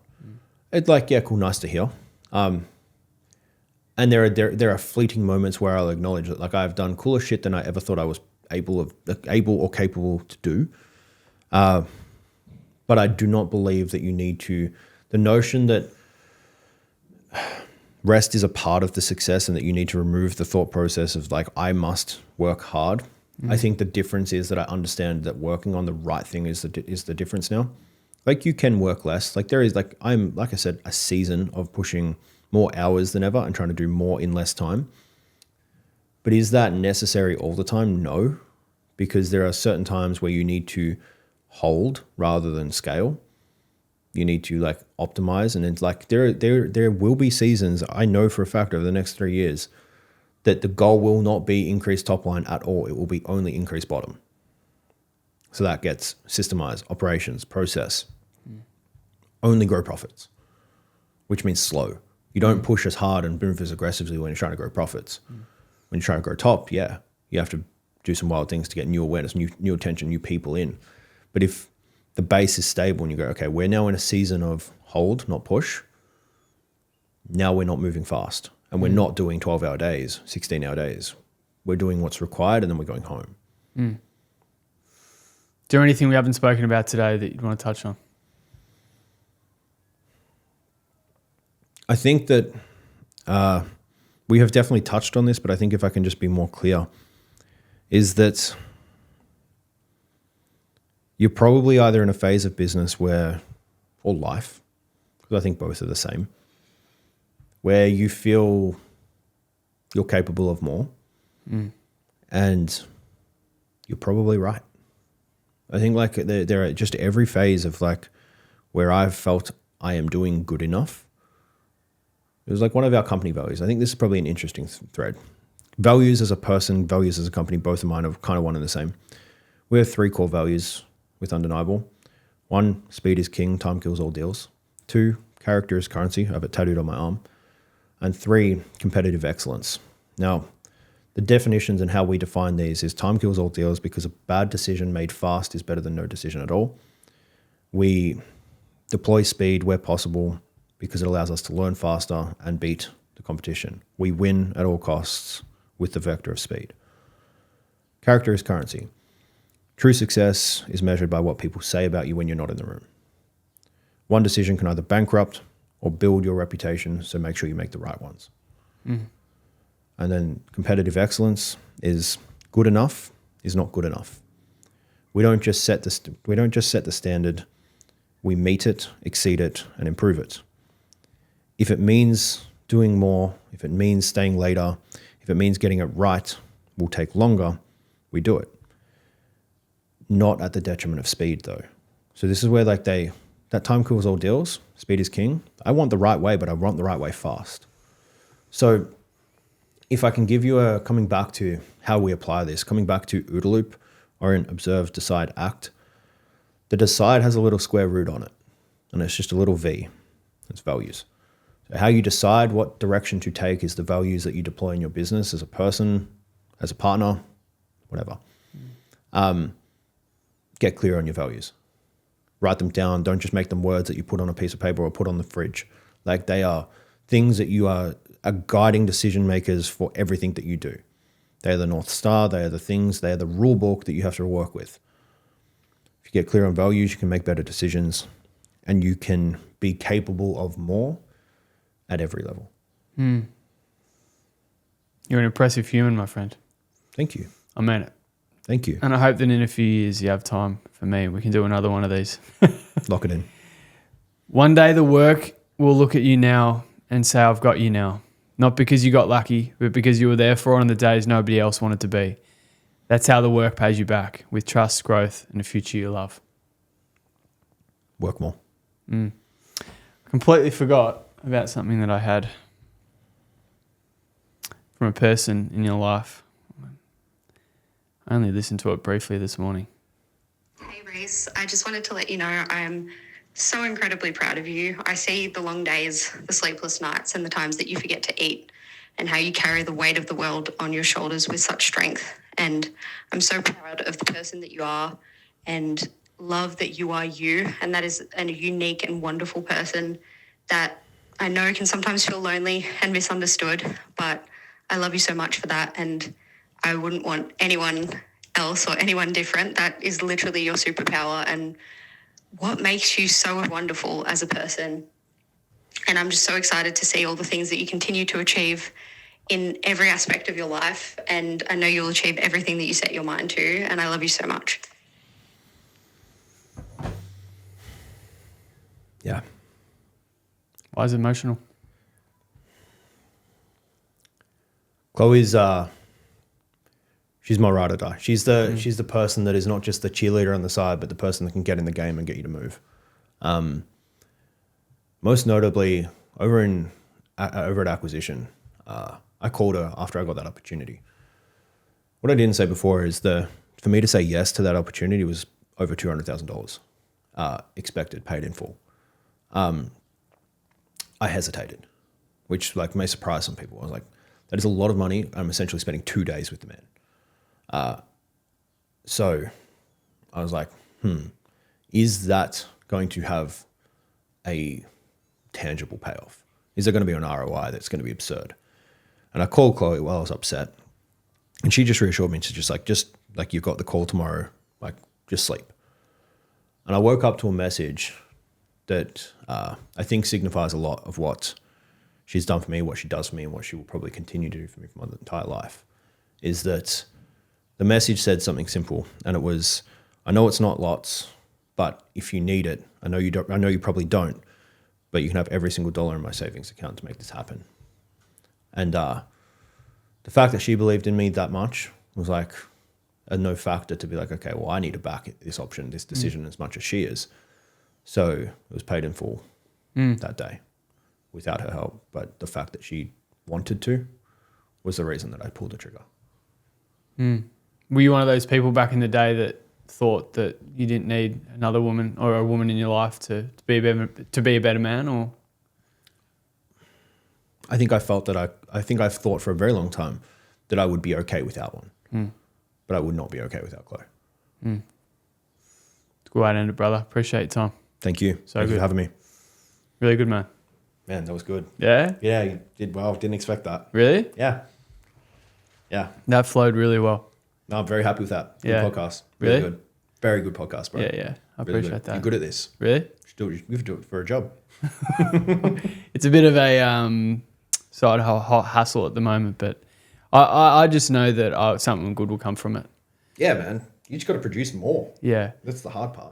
It's like, yeah, cool, nice to hear. And there are fleeting moments where I'll acknowledge that, like, I've done cooler shit than I ever thought I was able or capable to do. But I do not believe that you need to, the notion that rest is a part of the success and that you need to remove the thought process of like, I must work hard. I think the difference is that I understand that working on the right thing is the difference now. Like, you can work less. Like, there is I'm, like I said, a season of pushing more hours than ever and trying to do more in less time. But is that necessary all the time? No, because there are certain times where you need to hold rather than scale. You need to like optimize, and it's like there will be seasons, I know for a fact, over the next 3 years that the goal will not be increased top line at all. It will be only increased bottom. So that gets systemized, operations, process. Only grow profits, which means slow. You don't push as hard and move as aggressively when you're trying to grow profits. When you're trying to grow top, yeah, you have to do some wild things to get new awareness, new attention, new people in. But if the base is stable and you go, okay, we're now in a season of hold, not push. Now we're not moving fast, and we're not doing 12-hour days, 16-hour days. We're doing what's required, and then we're going home. Is there anything we haven't spoken about today that you'd want to touch on? I think that we have definitely touched on this, but I think if I can just be more clear, is that you're probably either in a phase of business where, or life, because I think both are the same, where you feel you're capable of more, and you're probably right. I think like there are just every phase of like where I've felt I am doing good enough. It was like one of our company values. I think this is probably an interesting thread. Values as a person, values as a company, both of mine are kind of one and the same. We have 3 core values with Undeniable. 1, speed is king, time kills all deals. 2, character is currency. I have it tattooed on my arm. And 3, competitive excellence. Now, the definitions and how we define these is time kills all deals because a bad decision made fast is better than no decision at all. We deploy speed where possible because it allows us to learn faster and beat the competition. We win at all costs with the vector of speed. Character is currency. True success is measured by what people say about you when you're not in the room. One decision can either bankrupt or build your reputation, so make sure you make the right ones. And then competitive excellence is good enough is not good enough. We don't just set the standard. we meet it, exceed it, and improve it. If it means doing more, if it means staying later, if it means getting it right, will take longer, we do it. Not at the detriment of speed though. So this is where like that time kills all deals, speed is king. I want the right way, but I want the right way fast. So if I can give you coming back to how we apply this, coming back to OODA loop, orient, observe, decide, act, the decide has a little square root on it, and it's just a little V. It's values. So how you decide what direction to take is the values that you deploy in your business as a person, as a partner, whatever. Get clear on your values. Write them down. Don't just make them words that you put on a piece of paper or put on the fridge. Like they are things that you are guiding decision makers for everything that you do. They are the North Star. They are the things. They are the rule book that you have to work with. If you get clear on values, you can make better decisions and you can be capable of more at every level. You're an impressive human, my friend. Thank you. I mean it. Thank you. And I hope that in a few years you have time for me. We can do another one of these. Lock it in. One day the work will look at you now and say, I've got you now. Not because you got lucky, but because you were there for it on the days nobody else wanted to be. That's how the work pays you back, with trust, growth, and a future you love. Work more. Completely forgot about something that I had from a person in your life. I only listened to it briefly this morning. Hey Rhys, I just wanted to let you know I'm so incredibly proud of you. I see the long days, the sleepless nights, and the times that you forget to eat, and how you carry the weight of the world on your shoulders with such strength. And I'm so proud of the person that you are, and love that you are you, and that is a unique and wonderful person that I know can sometimes feel lonely and misunderstood, but I love you so much for that, and I wouldn't want anyone else or anyone different. That is literally your superpower and what makes you so wonderful as a person. And I'm just so excited to see all the things that you continue to achieve in every aspect of your life. And I know you'll achieve everything that you set your mind to. And I love you so much. Yeah. Why is it emotional? Chloe's she's my ride or die. She's the person that is not just the cheerleader on the side, but the person that can get in the game and get you to move. Most notably, over at Acquisition, I called her after I got that opportunity. What I didn't say before is for me to say yes to that opportunity was over $200,000 expected, paid in full. I hesitated, which like may surprise some people. I was like, that is a lot of money. I'm essentially spending 2 days with the man. So I was like, is that going to have a tangible payoff? Is there going to be an ROI that's going to be absurd? And I called Chloe while I was upset, and she just reassured me. She's just like you've got the call tomorrow, like just sleep. And I woke up to a message that I think signifies a lot of what she's done for me, what she does for me, and what she will probably continue to do for me for my entire life. Is that the message said something simple, and it was, I know it's not lots, but if you need it, I know you probably don't, but you can have every single dollar in my savings account to make this happen. And the fact that she believed in me that much was like a no factor to be like, okay, well, I need to back this option, this decision as much as she is. So it was paid in full that day without her help. But the fact that she wanted to was the reason that I pulled the trigger. Were you one of those people back in the day that thought that you didn't need another woman or a woman in your life to be a better man? Or I think I felt that I think I've thought for a very long time that I would be okay without one, but I would not be okay without Chloe. It's a good way to end it, brother. Appreciate your time. Thank you. So Thank you good. for having me. Really good, man. Man, that was good. Yeah? Yeah, you did well. Didn't expect that. Really? Yeah. Yeah. That flowed really well. No, I'm very happy with that. Good Yeah. podcast. Really? Good. Very good podcast, bro. Yeah. I Really appreciate good. that. You're good at this. Really? We should do it for a job. It's a bit of a side hustle at the moment, but I just know that something good will come from it. Yeah, man. You just got to produce more. Yeah. That's the hard part.